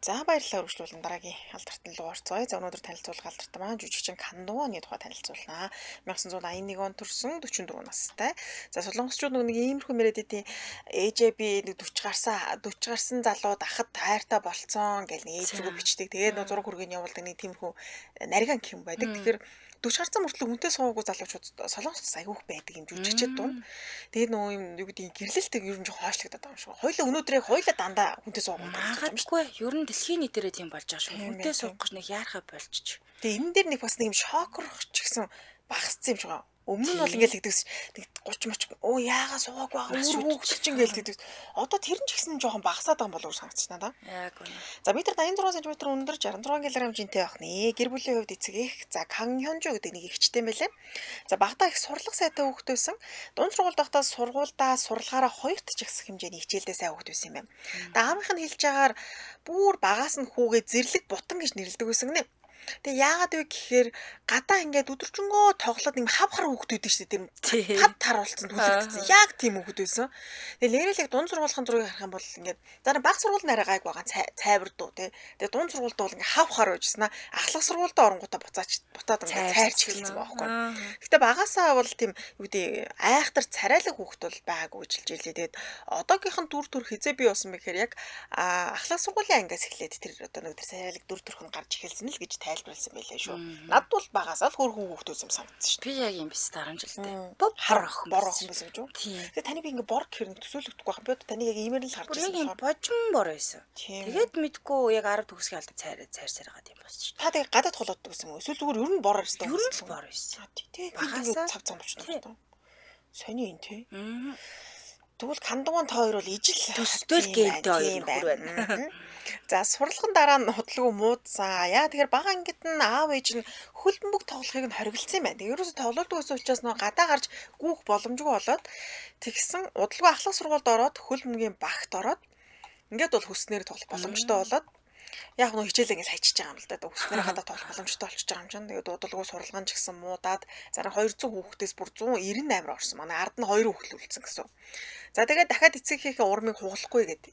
За баярлалаа үргэлжлүүлэн дараагийн алдарт руу орцгоё. За өнөөдөр танилцуулах алдарт маань жүжигчин Кандууны тухай танилцуулнаа. 1981 он төрсөн 44 настай. За солонгосчууд нэг иймэрхүү мэрэдэдийн ээжээ би нэг 40 гарсан залууд ахад хайртай болцсон гэл нэг ээж рүү бичдэг. Тэгээд нэг зураг хүргэний явуулдаг нэг тиймэрхүү нариган хэм байдаг. Тэгэхээр 40 гарсан мөртлөө хүнтэй суугаагүй залуучууд солонгост айгүйх байдаг юм жүжигчд дунд. Тэгээд нөгөө юм юу гэдэг гэрлэлтэг ер нь жоохон хойшлогдоод байгаа юм шиг. Хоёлаа өнөөдөр яг хоёлаа дандаа хүнтэй суугаагүй юм шиг. Магадгүй ер нь дэлхийн нийтээрээ тийм болж байгаа шүү. Хүнтэй суух гэж нэг яарахаа болчих. Тэгээ энэ дээр нэг бас нэг юм шокер ч гэсэн багассан юм шиг байна. Өмнө нь бол ингээл тэгдэгс 30 моч яага суугаагүй байгаа шүү хөвгөлч ингээл тэгдэг. Одоо тэр нь ч гэсэн жоохон багасаад байгаа юм болов уу санагдчихна да. Яг үнэ. За метр 86 см өндөр 66 кг жинтэй байх нэ. Гэр бүлийн хувьд эцэг их за Кан Хёнжу гэдэг нэг ихчтэй байлаа. За багтаа их сурлага сайтай хүүхэд байсан. Дунд сургуульд байхдаа сургуульдаа сурлагаараа хоёрт ч ихсэх хэмжээний хичээлдээ сайн хүүхэд байсан юм байна. Тэгээ аавынх нь хэлж байгаагаар бүр багаас нь хүүгээ зэрлэг бутан гэж нэрлэдэг байсан гинэ. Тэгээ яагаад вэ гэхээр гадаа ингээд өдөржингөө тоглоод юм хав хар хүүхдүүд дээ шүү дээ. Тэр тав тар болсон түлэгдсэн. Яг тийм хүүхэд байсан. Тэгээ лерэлэг дунд сургуулийн зургийг харах юм бол ингээд дараа баг сургууль нараа гайг байгаа цайвар дуу тий. Тэгээ дунд сургуульд бол ингээд хав хар байжснаа ахлах сургуульдаа оронгуудаа бутаад ингээд цайрч эхэлсэн байхгүй. Гэтэ багасаа бол тийм юу гэдэг айхтар царайлаг хүүхэд бол байгаагүй жилж илээ. Тэгээд одоогийнх нь дүр төр хизээ бий болсон бэхээр яг ахлах сургуулийн ангиас эхлээд тэр одоо нэг тэр царайлаг дүр төрх нь гарч эхэлсэн л гэж тайлбарласан байлээ шүү. Над бол багасаа л хөрхөн хүүхдүүд юм санагдсан шүү. Би яг юм биш 10 жилдээ. Бор охин байсан гэж юу? Тийм. Тэгээ таны би ингээ бор гэхэр төсөөлөгдөхгүй байх. Би таны яг иймэр л харж байсан. Яг божим бор байсан. Тэгээд мэдгүй яг 10 төгсгөө алдаа цайрсаар байгаа юм болсон шүү. Та тэгээ гадаад холоод гэсэн юм уу? Эсвэл зүгээр ер нь бор ирсэн. Ер нь бор байсан. Тэгээ багасаа цав цав болчихсон. Сони энэ тий. Тэгвэл Кандуун та хоёр бол ижил төсдөөл гээдтэй хоёр нөхөр байна. За сурлагын дараа нь худлгүй муудсан. Яа тэгэхээр бага ангид нь аав ээж нь хөл бөмбөг тоглохыг нь хориглосон юм байна. Ерөөсө тоглоулдаг гэсэн учраас нөө гадаа гарч гүүх боломжгүй болоод тэгсэн удалгүй ахлах сургуульд ороод хөл бөмбөгийн багт ороод ингээд бол хүснээр тоглох боломжтой болоод яг нөө хичээлээ ингээд хайчиж байгаа юм л да. Хүснээр гадаа тоглох боломжтой болчихж байгаа юм чинь. Тэгээд удалгүй сурлагын ч гэсэн муудаад зарим 200 хүүхдээс бүр 198 орсон. Манай ард нь 2 хүүхдэл үлдсэн гэсэн. За тэгээд дахиад эцэгийнхээ урмыг хугалахгүй гэдэг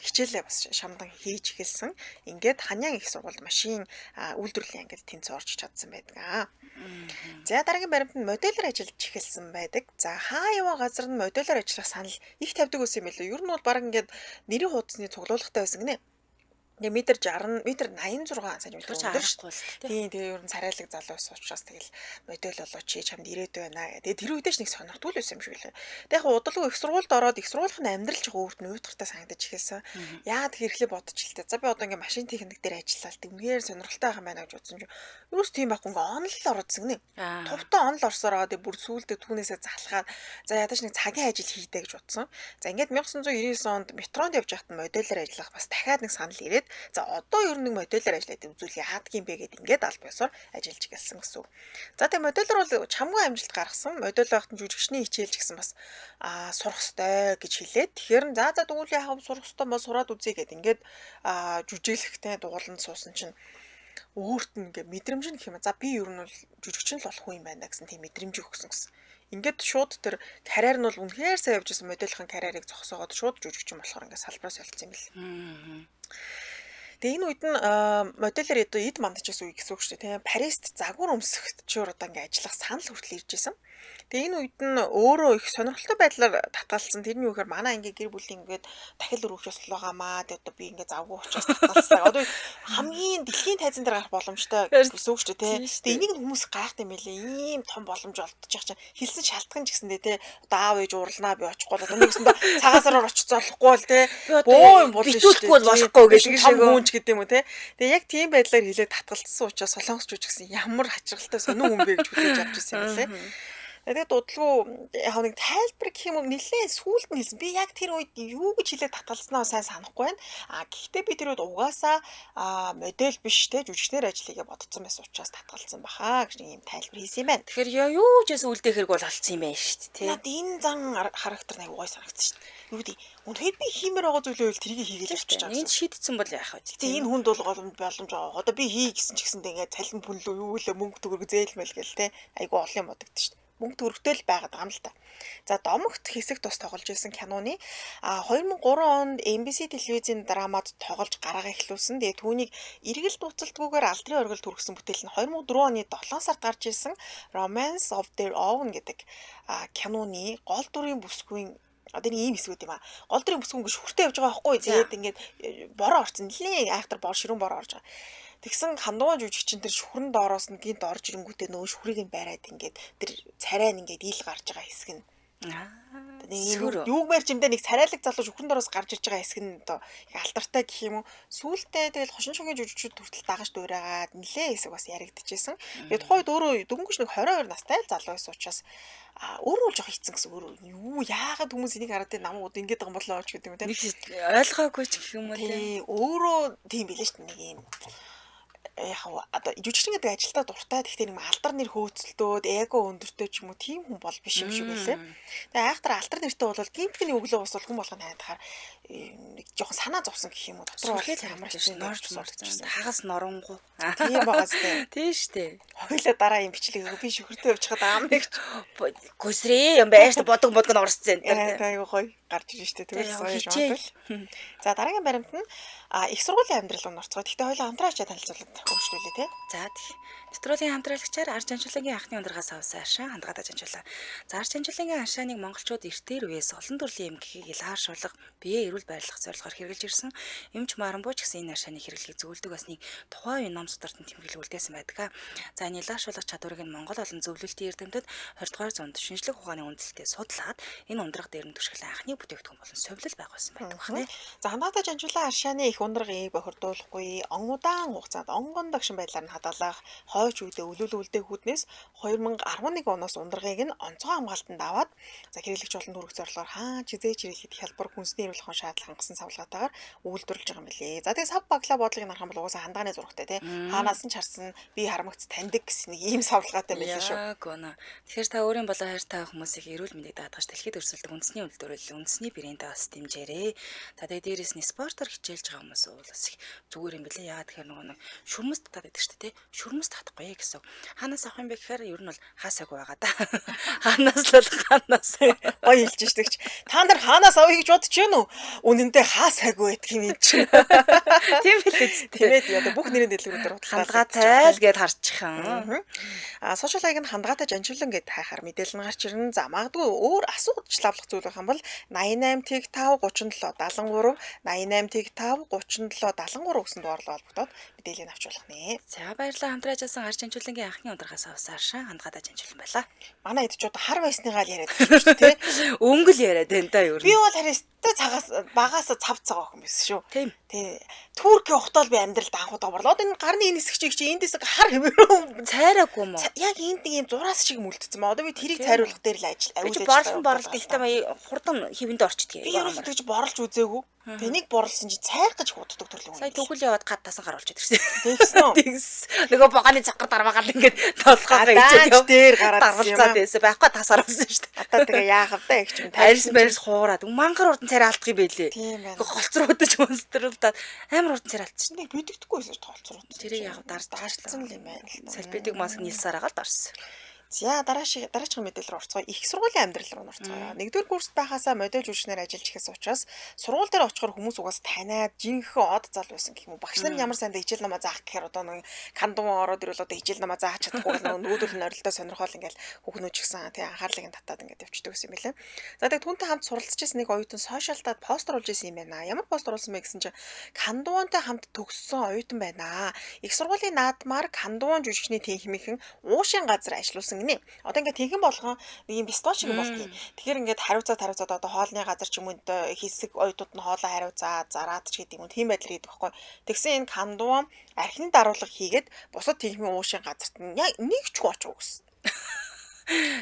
хичээлээ бас шамдан хийж эхэлсэн. Ингээд Ханян их сургуульд машин үйлдвэрлэлийн ангид тэнцээ орж чадсан байдаг. За дараагийн баримтанд модельер ажиллаж эхэлсэн байдаг. За хаа яваа газар нь модельер ажиллах санал их тавьдаг байсан юм билээ. Ер нь бол баг ингээд нэрийн хуудасны цуглуулгатай байсан гинэ. Метр 60 метр 86 см өндөр шүү дээ. Тийм тэгээ ер нь царайлаг залуу ус учраас тэгэл модель болоо чи чамд ирээд байна. Тэгээ тэр үедээ ч нэг сонирхтгүй л байсан юм шиг лээ. Тэгээ яг удалгүй их сургуульд ороод их сургуулийн амьдрал ч өөрт нь уйтгартай санагдаж эхэлсэн. Яагаад хэрхлээ бодож илтээ. За би одоо ингээ машин техник дээр ажиллаад үнээр сонирхолтой байх юм байна гэж бодсон чинь юус тийм байхгүй ингээ онл ороодсэн гинэ. Товтой онл орсороо тэгээ бүр сүүлдээ түүнээсээ залхаад за ядаж нэг цагийн ажил хийдэ гэж бодсон. За ингээд 1999 онд метронд явж байхад модельер ажиллах бас дахиад нэг санал ирээд за одоо ер нь нэг модельер ажиллаад үзүүл яадаг юм бэ гэд ингээд аль босоор ажиллаж гэлсэн гэсэн. За тэгээ модельер бол чамгүй амжилт гаргасан. Модель байхад нь жүжигчний хичээлж гэсэн бас сурах ёстой гэж хэлээд тэгэхээр за тэгвэл яхав сурах ёстой мó сураад үзье гэд ингээд жүжиглэхтэй дугууланд суусан чинь өөрт нь ингээд мэдрэмж нь гэх юм. За би ер нь бол жүжигчин л болох юм байна гэсэн тийм мэдрэмж өгсөн гэсэн. Ингээд шууд тэр карьер нь бол үнэхээр сайн явж байсан модельхийн карьерийг зогсоогоод шууд жүжигчин болохоор ингээд салбараа солилцсон юм бэл. Тэгээ энэ үед нь модельер эд мандаж гэсэн үг гэсэн үг шүү дээ. Тийм Парист загвар өмсөгчөөр одоо ингээд ажиллах санал хүртэл ирж исэн. Тэгээ энэ үед нь өөрөө их сонирхолтой байдлаар татгалцсан. Тэр нь юу гэхээр манай ингээ гэр бүлийн ингээд дахил өргөхөөс л байгаамаа. Тэгээ одоо би ингээ завгүй учраас татгалцсан. Одоо хамгийн дэлхийн тайзан дээр гарах боломжтой гэсэн үг шүү дээ, тий. Тэгээ энийг хүмүүс гайхдаг юм байлээ. Ийм том боломж олдчих чинь хэлсэн шалтгаан ч гэсэндээ тий. Одоо аав ээж уурлнаа би очихгүй бол одоо нэгсэндээ цагаасаар очих зоолохгүй бол тий. Боо юм болно шүү дээ. Битүүлэхгүй бол болохгүй гэдэг шиг гүнж гэдэг юм уу тий. Тэгээ яг тийм байдлаар хэлээд татгалцсан учраас солонгосч гэсэн ямар хачиргалтай сонин хүн бэ гэж хүлээж авч ирсэн юм лээ. Тэгээд дуудлгүй яг нэг тайлбар гэх юм уу нэлээд сүулт нь хэлсэн. Би яг тэр үед юу гэж хэлээд татгалцснаа сайн санахгүй байна. Гэхдээ би тэр үед угаасаа модель биш те жүжигчнэр ажлыгээ бодсон байсан учраас татгалцсан баха гэж нэг юм тайлбар хийсэн юм байна. Тэгэхээр юу ч гэсэн үлдэх хэрэг бол алдсан юм байна шүү дээ, тий. Наад энэ зан характер нэг гой санагдсан шүү дээ. Юу гэдэг үнэхээр би хиймээр байгаа зүйлээ бол тэрийг хийгээл явчих чам. Энд шийдсэн бол яах вэ? Тэгээ энэ хүнд бол боломж байгаа. Одоо би хий гэсэн ч гэсэндээ ингээд цалин бүнлөө юу лээ мөнгө төгрөг зээлмэл гээл те. Айгу олон юм бодогдсон шүү дээ. Мөнгө төгрөгтэй л байгаад байгаа юм л та. За домогт хэсэг тус тоглож ирсэн киноны 2003 онд MBC телевизийн драмад тоглож гараа эхлүүлсэн. Тэгээ түүнийг эргэл дууцалтгүйгээр алдрын оргил түргсэн бүтээл нь 2004 оны 7 сард гарч ирсэн Romance of Their Own гэдэг киноны гол дүрийн бүсгүйн одоо нэг ийм хэсгүүд юм аа. Гол дүрийн бүсгүй ингээд шүртэй явж байгаа байхгүй. Тэгээд ингээд бороо орсон. Нэлээ айхтар ширүүн бороо орж байгаа. Тэгсэн хандуун жүжигчин тэр шүрэн доороос нь гинт орж ирэнгүүтээ нөгөө шүрийг нь байраад ингээд тэр царай нь ингээд ил гарч байгаа хэсэг нь. Нэг юугмэр чимдээ нэг царайлаг залуу шүрэн доороос гарч ирж байгаа хэсэг нь одоо алдартай гэх юм уу. Сүүлдээ тэгэл хошин шогийн жүжигчид хүртэл дагаж дуурайгаад нэлээ хэсэг бас яригдчихсэн. Тэгээд тухайд өөрөө дөнгөж нэг 22 настай л залуу байсан учраас өөрөө л жоох хийцэн гэсэн өөрөө юу яагаад хүмүүс энийг хараад намууд ингэж байгаа юм болоо ч гэдэг юм те. Ойлгоогүй ч гэх юм уу те. Өөрөө тийм билээ шүү дээ нэг юм яг одоо жүжигчин гэдэг ажилдаа дуртай гэхдээ нэг алдар нэр хөөцөлдөөд эго өндөртэй ч юм уу тийм хүн бол биш юм шиг байлээ. Тэгээ айхтар алдар нэртэй бол гимтгний өглөө ус бол хүн болгоно хайдахаар нэг жоохон санаа зовсон гэх юм уу дотроо ямар ч норж мордсон хагас норонгу тийм байгаас тээ. Тийм штэ. Хоёлаа дараа юм бичлэг би шүхэртэй явчихад аам нэг гүсрээ юм байж бодог орсцэн. Айгу гоё гарч ирж штэ тэгвэл соёж бодвол. За дараагийн баримт нь их сургуулийн амьдрал руу орцгоо. Гэхдээ хоёлаа хамтраачаа танилцуулаад хөрвшлүүлээ те. За тийм. Нэвтрүүлгийн хамтраалагчаар Арж Анжуулагийн анхны ундрагаас авсан аршаа хандгадаж анжуулаа. За Арж Анжуулагийн аршааныг монголчууд эртээр үеэс олон төрлийн эмгэхийг илхааршуулах, биеэ эрүүл байрлах зорилгоор хэрэгжилж ирсэн. Эмч Маранбууч гэсэн энэ аршааны хэрэглэгийг зөвлөдөг басныг тухайн үеийн ном судартанд тэмдэглэл үлдээсэн байдаг. За энэ илхааршуулах чадварыг нь Монгол олон зөвлөлтийн эрдэмтэд 20 дугаар зуунд шинжлэх ухааны үндэслэлтэд судлаад энэ ундраг дээр нь түшиглэн анхны бүтээгдэхүүн болон совилол байгуулсан байдаг байна. За хандгадаж анжуулаа аршааны их ундрагыг бохирдуулахгүй он удаан хугацаанд онгон дагшин байдлаар нь хадгалах хойч үедээ өлөөлөлдөө хүүднээс 2011 оноос ундрагыг нь онцгой хамгаалтанд аваад за хэрэглэгч болон түргэх зорилгоор хаан чизээч ирэх хялбар хүнсний эрүүл ухаан шаардлага хангасан савлгаатаагаар үйлдвэрлэж байгаа юм билээ. За тэгээ сав баглаа бодлогыг нарах юм бол угаасаа хандааны зурагтай тий. Хаанаас нь чарсан би харамгц таньдаг гэсэн нэг ийм савлгаатай байлээ шүү. Тэгэхээр та өөрийн болоо хайр таа хүмүүсийг эрүүл мэндийг даатгаж дэлхийд өрсөлдөг үндэсний үйлдвэрлэл үндэсний брэндээ бас дэмжээрэй. За тэгээ дээрээс нь спортоор хичээлж байгаа хүмүүс бол бас их зүгээр юм билээ. Яагаад тэгэхээр нөгөө шүрмэс татаад байдаг шүү дээ тий. Шүрмэс татахгүй гэсэн. Хаанаас авах юм бэ гэхээр ер нь бол хаасаагүй байгаа да. Хаанаас л хаанаас гоё хэлж штэгч. Та нар хаанаас авъя гэж бодож байна уу? Үнэндээ хаасаагүй байдаг юм чинь. Тийм билээ. Тэгээд одоо бүх нэрийн дэлгүүрээр хандгаа цайл гэд харчихсан. Сошиал хаяг нь хандгаатай жанжуулан гэд хайхаар мэдээлэл нь гарч ирнэ. За магадгүй өөр асуудал лавлах зүйл байх юм бол 88 тэг 5 37 73 88 тэг 5 37 73 гэсэн дугаарлал холбогдоод мэдээлэл авч болох нэ. За баярлалаа хамтраж асан Арж Анжуулагийн анхны ундрагаас авсан аршаа хандгадаж анжуулан байлаа. Манай хэд ч одоо хар байсныгаа л яриад байна шүү дээ тий. Өнгөл яриад байна да юу. Би бол харьяастай цагаас багаас цав цаг охин байсан шүү. Тийм. Тий. Турк явахдаа л би амьдралд анхудаа борлоо. Одоо энэ гарны энэ хэсэг чи эндээс хар хэмээн цайраагүй юм уу? Яг энд нэг юм зураас шиг мүлдсэн ба. Одоо би тэрийг цайруулах дээр л ажил борлолт ихтэй хурдан хэвэндээ орчдөг. Би ерөөсөө тэгж борлож үзээгүй. Тэнийг борлсон чи цайх гэж худдаг төрлөө. Сая түүхэл яваад гад тасан гар олж ирсэн. Тэгсэн үү? Тэгс. Нөгөө баганы цагаар дараагаар ингээд толгойгоо ичээд дээр гараад даргалцаад байсан. Байхгүй тасаар болсон шүү дээ. Одоо тэгээ яах вэ их юм тарьс хуураад мангар урдан царай алдах юм байлээ. Тийм байна. Голцруудаж монстрлуулаад амар урдан царай алдчихсан. Нэг бидэгдэхгүй байсан голцрууд. Тэрийг яг дарж даашсан юм байна. Салбидэг маск нийлсаар агаал дарсан. За дараагийн мэдээлэл рүү орцгоё. Их сургуулийн амьдрал руу орцгоё. Нэгдүгээр курст байхасаа модель жүжигчнээр ажиллаж ихээс учраас сургууль дээр очихоор хүмүүс угаас танаад жинхэнэ од зал байсан гэх юм уу. Багш нар ямар сайн дэжил намаа заах гэхээр одоо нэг кандун ороод ирвэл одоо ижил намаа заах чадахгүй нүүдэл нь орилдоо сонирхол ингээл хүүхнүүд ч гэсэн тий анхаарлыг нь татаад ингээд явчихдаг гэсэн юм билээ. За тэгээд түүнтэй хамт суралцж ирсэн нэг оюутан сошиалтад постэр болж ирсэн юм байна. Ямар постэр болсон бэ гэсэн чинь кандуунтай хамт төгссөн оюутан байна. Их сургуулийн наадмаар кандуун жүжигчний тэнхимийнхэн уушийн газар ажилласан гинэ. Одоо ингээд тэнхэн болгон нэг юм бистол шиг болтгий. Тэгэхээр ингээд хариуцаад одоо хоолны газар ч юм уу хэсэг оюутнууд нь хоолоо хариуцаад зараад ч гэдэг юм. Тийм байдлаар хийдэг байхгүй. Тэгсэн энэ кандуун архины даруулга хийгээд бусад тэнхимийн уушийн газарт яг нэг ч хүн очих үгүйсэн.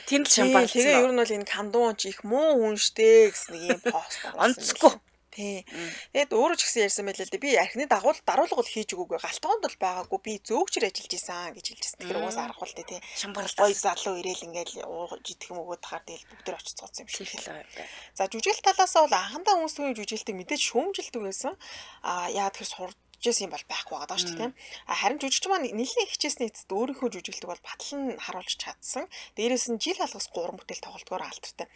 Тэнд л шамбар. Тэгээ ер нь бол энэ кандуун ч их муу хүн штэ гэсэн нэг юм пост онцгүй. Тий. Тэгэд өөрөө ч гэсэн ярьсан байлээ л дээ. Би архины даруулга бол хийж өгөөгүй. Галтгоонд бол байгаагүй. Би зөөгчөр ажиллаж исэн гэж хэлжсэн. Тэгэхээр угаас аргагүй л дээ тий. Шамбар гой залуу ирээл ингээл жидэх юм өгөөд тахаар тэгэл бүгд төр очицгооцсон юм шиг л. За жүжигэл талаасаа бол анхандаа хүмүүсийн жүжигэлтийг мэдээж шүүмжилдэг байсан. Яа тэгэхээр сурж жисэн юм бол байхгүй байгаа даа шүү дээ. Харин жүжигч маань нэлээд хичээсний эцэст өөрийнхөө жүжиглдэг бол батлан харуулж чадсан. Дээрээс нь жил алгас 3 бүтээл тоглолтгоор алдартай.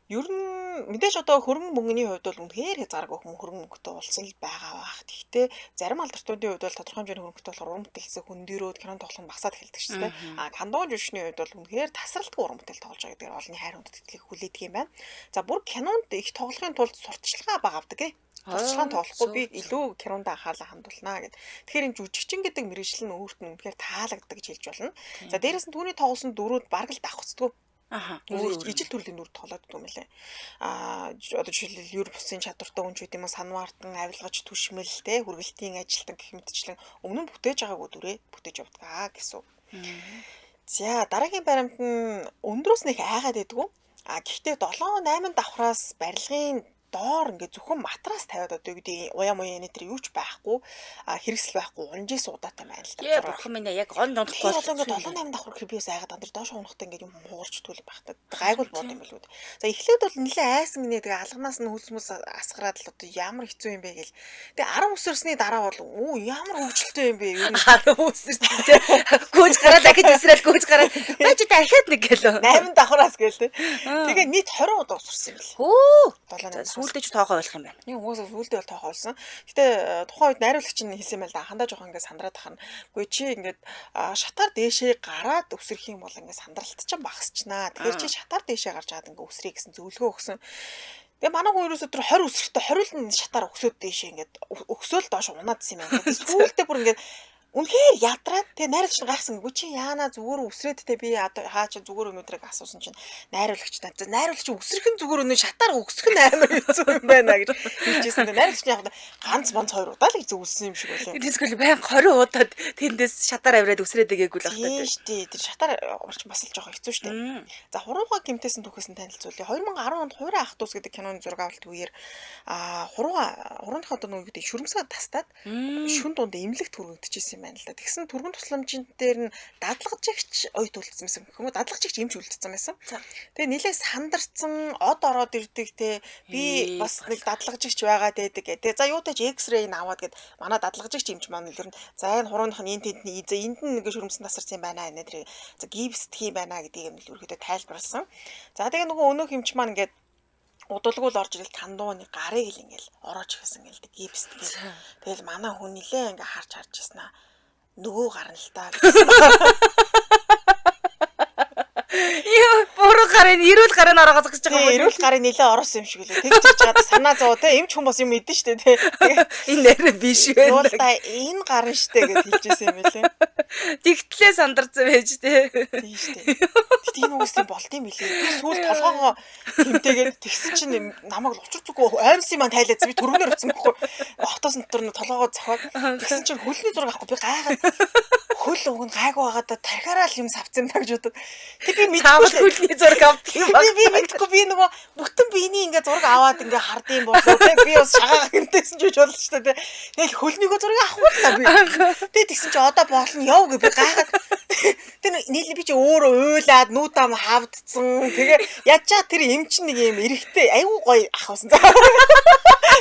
Ер нь мэдээж одоо хөрөнгө мөнгөний хувьд бол үнэхээр хязгааргүй хөрөнгө мөнгөтэй улсын л байгаа бах. Гэхдээ зарим алдарчдын хувьд бол тодорхой хэмжээний хөрөнгөтэй болохоор уран бүтээлсээ хөндөрөөд кинон тоглох нь багасаад эхэлдэг шүү дээ. Кандуун жүжигчний хувьд бол үнэхээр тасралтгүй уран бүтээл тоглож байгаа гэдэг олонний хайр хүнд итгэлийг хүлээдэг юм байна. За бүр кинонд их тоглохын тулд сурталчилгаа бага авдаг ээ. Сурталчилгаанд тоглохгүй би илүү кинонд анхаарлаа хандуулнаа гэд. Тэгэхээр энэ жүжигчин гэдэг мэргэжил нь өөрт нь үнэхээр таалагддаг гэж хэлж болно. За дээрээс нь түүний тоглосон дөрүүд бараг л давхцдаг. Ижил төрлийн дүр тоглоод юм лээ. Одоо жишээлбэл юр бусын чадвартай хүн ч үгүй юм санваартан авилгаж түшмэл те хүргэлтийн ажилтан гэх мэтчлэн өмнө нь бүтээж байгаагүй дүрээ бүтээж явдаг гэсэн. За дараагийн баримт нь өндрөөс нэг айгаад байдгүй. Гэхдээ 7-8 давхраас барилгын доор ингээ зөвхөн матрас тавиад одоо гэдэг уяа муяа нэтэр юу ч байхгүй хэрэгсэл байхгүй унжээ суудаатай байна л да. Яа бурхан минь яг гон донхгүй бол ингээ 7-8 давхар хэрбээс айгаад андэр доош унахтай ингээ юм муугарч түлэх байх та. Гайгүй бод юм билүү. За эхлээд бол нэлээ айсан гинэ тэгээ алганаас нь хөлсмөс асгараад л одоо ямар хэцүү юм бэ гэл. Тэгээ 10 өсөрсний дараа бол ямар хөвгчлөлтэй юм бэ ер нь 10 өсөрстэй. Гүйж гараад дахиж эсрэл гүйж гараад байж дахиад нэг гэлөө. 8 давхраас гээл те. Тэгээ нийт 20 удаа өсөрсөн юм бэл. Хөө. Сүүлдээ ч тоохоо болох юм байна. Нэг угаасаа сүүлдээ бол тоохоо болсон. Гэтэ тухайн үед найруулагч нь хэлсэн байл да хандаа жоохон ингээд сандраад тахна. Үгүй чи ингээд шатаар дээшээ гараад өсрөх юм бол ингээд сандралт чинь багасчнаа. Тэгэхээр чи шатаар дээшээ гарч аваад ингээд өсрэй гэсэн зөвлөгөө өгсөн. Тэгээ манай хүн ерөөсөө тэр 20 өсрөхтэй 20 л шатаар өсөөд дээшээ ингээд өсөөл доош унаадсан юм байна. Сүүлдээ бүр ингээд үнэхээр ядраад тэгээ найруулагч гайхсан үгүй чи яана зүгээр өсрээд те би хаа чи зүгээр өнөөдрийг асуусан чинь найруулагч өсрөх нь зүгээр өнөө шатаар өгсөх нь амар хэцүү юм байна гэж хэлжсэн. Найруулагч яг ганц бонц 2 удаа л зөвлөсөн юм шиг байлаа. Тэсгэл баян 20 удаад тэндээс шатаар авираад өсрээд игээгүй л багтаа. Тийм шүү дээ. Тэр шатаар орч бас л жоохон хэцүү шүү дээ. За хурууга гимтээсэн түүхээс нь танилцуулъя. 2010 онд Хуурай ах дүүс гэдэг киноны зураг авалт үеэр хурууныхоо одоо нөгөө гэдэг шүрмсгээ тастаад шүн дунд эмнэлэгт хүргэгдэжсэн байна л да. Тэгсэн түргэн тусламжийн дээр нь дадлагжигч оёд үлдсэн байсан гэх юм уу? Дадлагжигч эмч үлдсэн байсан. Тэгээ нилээ сандарцсан од ороод ирдэг те. Би бас нэг дадлагжигч байгаад байдаг гэдэг. За юу тааж X-ray н аваад гэд манай дадлагжигч эмч маань нэлэр нь за энэ хурууных нь энд энд нэг шүрмсэн тасарсан юм байна нэ тэр. За гипсдх юм байна гэдгийг юм л ерөөдөө тайлбарласан. За тэгээ нөгөө өнөөх эмч маань ингээд удалгүй л орж ирэл кандууны гарыг л ингээл ороож ирсэн гэл дээ гипсд гэл. Тэгэл манай хүн нилээ ингээ харж ирсэн аа. Нөгөө гарна л та гэсэн. Яа, буруу гарын, эрүүл гарын ороогоос гэж байгаа юм. Эрүүл гарын нэлээ ороос юм шиг үлээ. Тэгж хийж чад санаа зов те эмч хүн бас юм мэдэн штэ те. Энэ нэрээ биш вэ? Уулта энэ гарна штэ гэж хэлжсэн юм байлээ. Тэгтлээ сандарсан байж те. Тийм штэ. Тэгт энэ уус тийм болт юм билээ. Би сүүл толгоогоо тэмтэйгээд тэгсэн чинь намайг учир зүгөө аймс юм тайлаад би төргөнөр утсан байхгүй. Охтоос нь дотор толгоогоо цохоод тэгсэн чинь хөлний зураг авахгүй би гайгаад хөл өгн гайгүй байгаад тархаараа л юм савцсан та гэж бодод. Тэг би мэдгүй хөлний зураг авдаг юм байна. Би мэдгүй би нөгөө бүтэн биений ингээ зураг аваад ингээ хардсан болоо. Би бас шагаа гэмтээсэн ч болж шүү дээ. Тэгэл хөлнийгөө зураг авахгүй л та би. Тэг тэгсэн чи одоо болно яв гэ би гайхаад. Тэг нийлээ би чи өөрөө уйлаад нүүтам хавдцсан. Тэгээ ячаа тэр эмч нэг юм эрэхтэй аюу гоё ахвасан.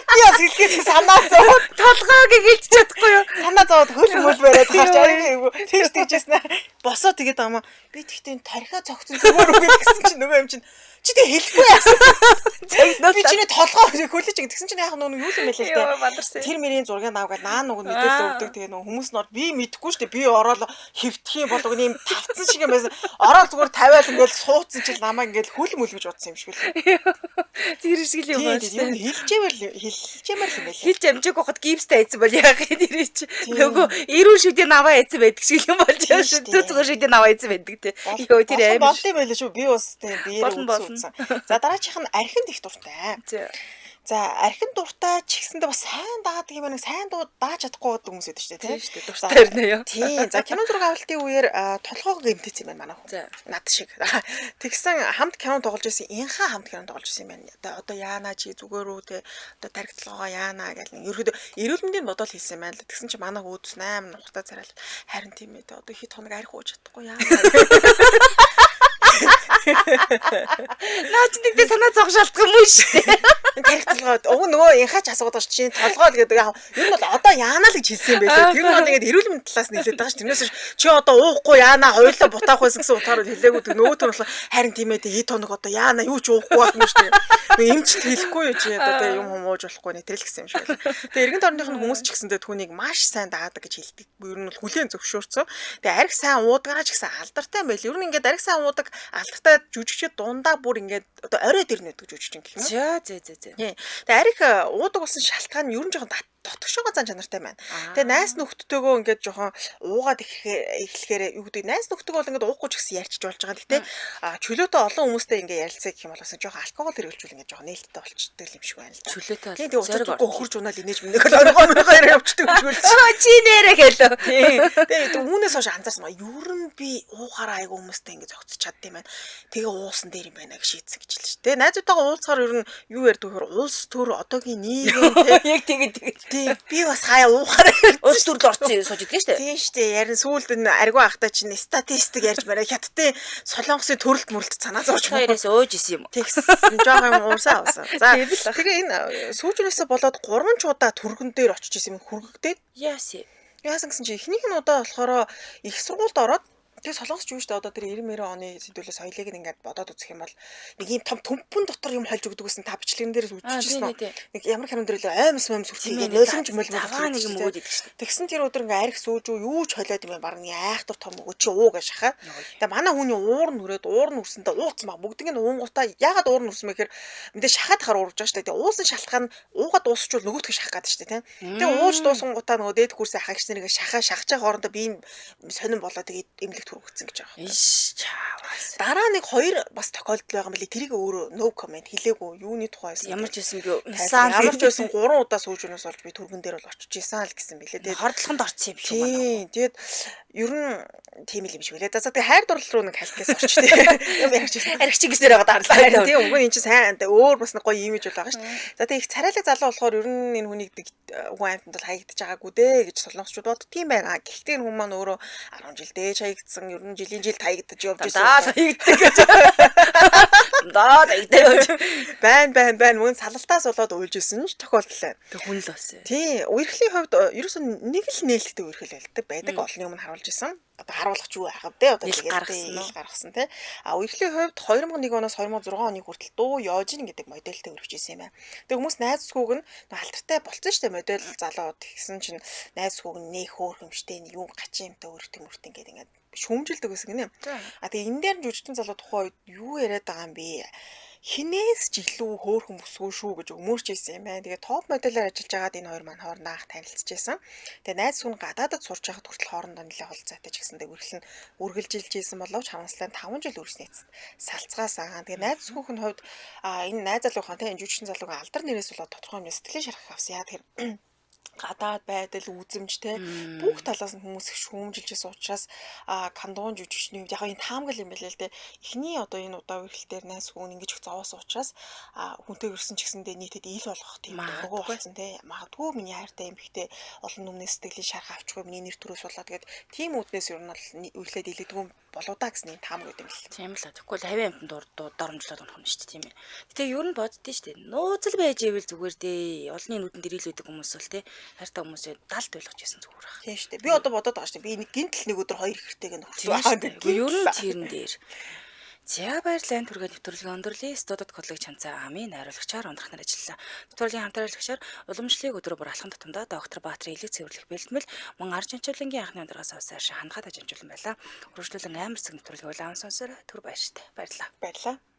Би бас хэлхээс санаа зовоод толгойг хэлж чадахгүй юу? Санаа зовоод хөл бариад гарч аягүй нөгөө тэгж тэгжсэн аа. Босоо тэгээд байгаа маа. Би тэгтээ тархиа цогцсон зүгээр үг гэсэн чинь нөгөө юм чинь чи тэг хэлэхгүй яасан. Би чиний толгоо хөлөж гэсэн чинь яг нөгөө юу юм бэ л дээ. Тэр мэрийн зургийг авгаад наа нөгөө мэдээлэл өгдөг. Тэгээ нөгөө хүмүүс нь би мэдэхгүй шүү дээ. Би ороод хэвтэх юм болов ийм тавцсан шиг юм байсан. Ороод зүгээр тавиал ингээд суудсан чил намаа ингээд хөл мөл гэж бодсон юм шиг л. Тэр шиг л юм байна шүү дээ. Хэлжэмэр л юм байл. Хэлж амжаагүй хот гипстэй айцсан бол яах юм нэр чи. Нөгөө эрүүл шүдийн аваа айцсан байдаг шиг юм болж байгаа шүү. Түцгөр шүдийн аваа айцсан байдаг те. Йоо тэр аим. Болд юм байл шүү. Би бас те биеэр үзсэн. За дараачих нь архинд их дуртай. За архин дуртай ч гэсэндээ бас сайн даадаг юм байна. Сайн дааж чадахгүй байдаг хүмүүс байдаг шүү дээ тийм шүү дээ. Дуртай нэ ёо. Тийм. За кино зураг авалтын үеэр толгоог гэмтээсэн юм байна манай хүн. Над шиг. Тэгсэн хамт кино тоглож байсан. Инхаа хамт кино тоглож байсан юм байна. Одоо яана чи зүгээр үү те. Одоо тархитлогоо яана гэл нэг ерөөдөө эрүүл мэндийн бодол хийсэн юм байна л. Тэгсэн чи манай хөөдөс 8 нухтаа царай. Харин тийм ээ. Одоо хит хоног арх ууж чадахгүй яана. Наач нэгдээ санаа зовх шалтгаан юм шүү дээ. Тархитлогоо нөгөө инхаач асуудаг ш чинь толгоо л гэдэг яг ер нь бол одоо яана л гэж хэлсэн юм байлаа. Тэр нь бол ингээд эрүүл мэндийн талаас нь хэлээд байгаа ш. Тэрнээс чи одоо уухгүй яана хоёулаа бутаах байсан гэсэн утгаар хэлээгүй нөгөө төр бол харин тийм ээ хит хоног одоо яана юу ч уухгүй болно шүү дээ. Нөгөө эмчт хэлэхгүй юу чи одоо юм хумууж болохгүй нэ тэрэл гэсэн юм шиг байлаа. Тэгээ эргэн тойрных нь хүмүүс ч гэсэндээ түүнийг маш сайн даадаг гэж хэлдэг. Ер нь бол хүлээн зөвшөөрцөө. Тэгээ арх сайн уудгаараа ч гэсэн алдартай юм байл. Ер нь ингээд арх сайн уудаг алдартай жүжигчид дундаа бүр ингээд одоо оройд ирнэ гэдэг жүжигчин гэх юм уу. За. Тэгээ арх уудаг болсон шалтгаан нь ер нь жоохон дотгошоогоо зан чанартай байна. Тэгээ найс нөхдөдтэйгөө ингээд жоохон уугаад эхлэхээр юу гэдэг найс нөхдөг бол ингээд уухгүй ч гэсэн ярьчих болж байгаа. Гэтэ чөлөөтэй олон хүмүүстэй ингээд ярилцаа гэх юм бол жоохон алкогол хэрэглэжүүл ингээд жоохон нээлттэй болчдөг юм шиг байна л да. Чөлөөтэй. Тэгээ уцааргүй өхөрж унаад инээж минь нэг оргоо явчихдаг гэж үлээ. Чи нэрэ хэлөө. Тэгээ үүнээс хойш анзаарсан ба ер нь би уухаараа айгу хүмүүстэй ингээд зогцож чаддсан юм байна. Тэгээ уусан дээр юм байна гэж шийдсэн гэж хэлсэн шүү. Тэгээ найзуудтайгаа уулзахаар ер нь юу ярьдаг вэ? Улс төр одоогийн нийгэм яг тэгээд би бас хаяа уухаараа улс төрд орцсон сууж идэг шүү дээ. Тийм шүү дээ. Ярин сүүлд нь аргу ахтай чинь статистик ярьж барай хятадын солонгосын төрөлт мөрлөлт санаа зовж хоёроос ууж исэн юм. Тэгсэн жоохон уурсаа авсан. За тэгээ энэ сүүжнээсээ болоод 3 удаа түргэн дээр очиж исэн юм хүргэгдээд яасан гэсэн чи эхнийх нь удаа болохоор их сургуульд ороод тэгээ солонгосч юу штэ одоо тэр 90 оны сэдвүүлээ соёлыг ингээд бодоод үзэх юм бол нэг юм том төмпөн дотор юм хольж өгдөг гэсэн та бичлэгэн дээрээс үзчихсэн үү? Нэг ямар хэмнэн дээр л аймс үрсгээд нулимж мөлмөл нэг юм өгөөд идэг штэ. Тэгсэн тэр өдөр ингээ арх сүүж юу ч холиод юм баг нэг айхтар том өгөө чи уу гэж шахаа. Тэгээ манай хүний уур нь хүрээд уур нь үрсэндээ ууцсан баг бүгдийг нь уунгуудаа ягаад уур нь үрсэн мэхээр мэдээ шахаад хаар уурж байгаа штэ. Тэгээ уусан шалтгаан нь уугаад дуусчвал нөгөөдгөө шахах гэдэг штэ тийм. Тэгээ ууж дуусангуудаа нөгөө дээд курсын ахагч нарыг шахаж хоорондоо би сонирн болоо тэгээд эмнэлэг түргэгдсэн гэж байгаа. Иш чаавас. Дараа нэг 2 бас тохиолдол байгаа мөлий тэрийг өөрөө no comment хэлээгүй юуны тухай байсан. Ямар ч байсан би ямар ч байсан 3 удаа сүүжнөөс олж би түргэн дээр бол очиж исэн л гэсэн бэлээ. Тэгээд хордлохонд орсон юм шүү манай. Тэгээд ер нь тийм л юм шиг үлээ. За тэгээд хайр дурлал руу нэг хальтгаас орчтой. Юм ярьж байсан. Архич гисээр байгаа дарлаа. Тийм үгүй эн чинь сайн өөр бас нэг гоё имиж бол байгаа шүү дээ. За тэгээд их царайлаг залуу болохоор ер нь энэ хүнийг үгүй амтанд бол хаягдчих байгаагүй дээ гэж солонгосчууд бод тийм байгаа. Гэхдээ энэ хүн маань өөрөө 10 жил дээж хаягдсан ер нь жилийн жилд хаягдаж явж байсан. Хаягддаг гэж. Даа хаягддаг. Байн мөн салалтаас болоод уйлж исэн ч тохиолдол байна. Тэг хүн л бас. Тий, үерхлийн хувьд ерөөсөн нэг л нээлттэй үерхэл байдаг. Олон юм харуулж исэн. Одоо харуулах ч юу аах вэ? Одоо тэгээд гаргасан тий. Үерхлийн хувьд 2001 оноос 2006 оны хүртэл дуу Ёжин гэдэг модельтэй өргөж исэн юм байна. Тэг хүмүүс найз зүгүүг нь алдартай болцсон шүү дээ модель залуу тэгсэн чинь найз зүгүүг нь нэх хөөрхөмжтэй юу гачин юмтай өргөт ингээд ингээд шүүмжилдэг гэсэн гинэ. Тэгээ энэ дээр нь жүжигчин залуу тухайн үед юу яриад байгаа юм бэ? Хинээс ч илүү хөөрхөн бүсгүй шүү гэж өмөрч ирсэн юм байна. Тэгээ топ модельээр ажиллаж байгаад энэ хоёр маань хоорондоо анх танилцж байсан. Тэгээ найз хүн гадаадд сурч байхад хүртэл хоорондоо нэлээд холцоотой ч гэсэндээ үргэлжлэн үргэлжилж ийсэн боловч харамслан 5 жил үрснээ салцгаасан. Тэгээ найз хүүхэн хувьд энэ найз залуухан тэ энэ жүжигчин залууга алдар нэрээс болоод тодорхой хэмжээ сэтгэлийн шарах авсан. Яа тэгэхээр гадаад байдал үзэмжтэй бүх талаас нь хүмүүс их шүүмжилж байсан учраас кандуун жүжигчний хувьд яг энэ таамаглал юм байлээ л дээ. Эхний одоо энэ удаа үргэлтээр найз хүн ингэж их зовоосон учраас хүнтэй ирсэн ч гэсэндээ нийтэд ил болгох тийм дургу болсон те. Магадгүй миний хайртай эмэгтэй олон өмнөөс сэтгэлийн шарх авчихгүй миний нэр төрөөс болоо тэгээд тийм үднээс ер нь бол үргэлээд илэгдэггүй болоо да гэсэн юм таамаг өгд юм л. Тийм л. Тэгвэл 50 амтнд доромжлоод унах нь шүү дээ, тийм ээ. Гэтэ ер нь боддөө шүү дээ. Нууцл байж ивэл зүгээр дээ. Олны нүдэнд ирэлүүлдэг хүмүүс бол тий хайртай хүмүүсээ далд ойлгож ясан зүгээр байх. Тийм шүү дээ. Би одоо бодоод байгаа шүү дээ. Би нэг гинтл нэг өдөр хоёр ихэртэйг нөхөрч Тийм байгаа шүү дээ. Гэхдээ ер нь тэрэн дээр. За баярлалаа түргээ нэвтрүүлгийн өндөрлөе. Студид кодлыг чанцаа амын найруулагчаар ундрах нар ажиллалаа. Нэвтрүүлгийн хамтарлагчаар уламжлалыг өдрөө бүр алхам тутамдаа доктор Баатарын элэг цэвэрлэх бэлтгэл мөн арж анчуулангийн анхны ундрагаас авсааш хангаад ажинжуулан байлаа. Үргэлжлүүлэн амар цаг нэвтрүүлгийг уйлаан сонсороо түр баяр штэ. Баярлалаа. Баярлалаа.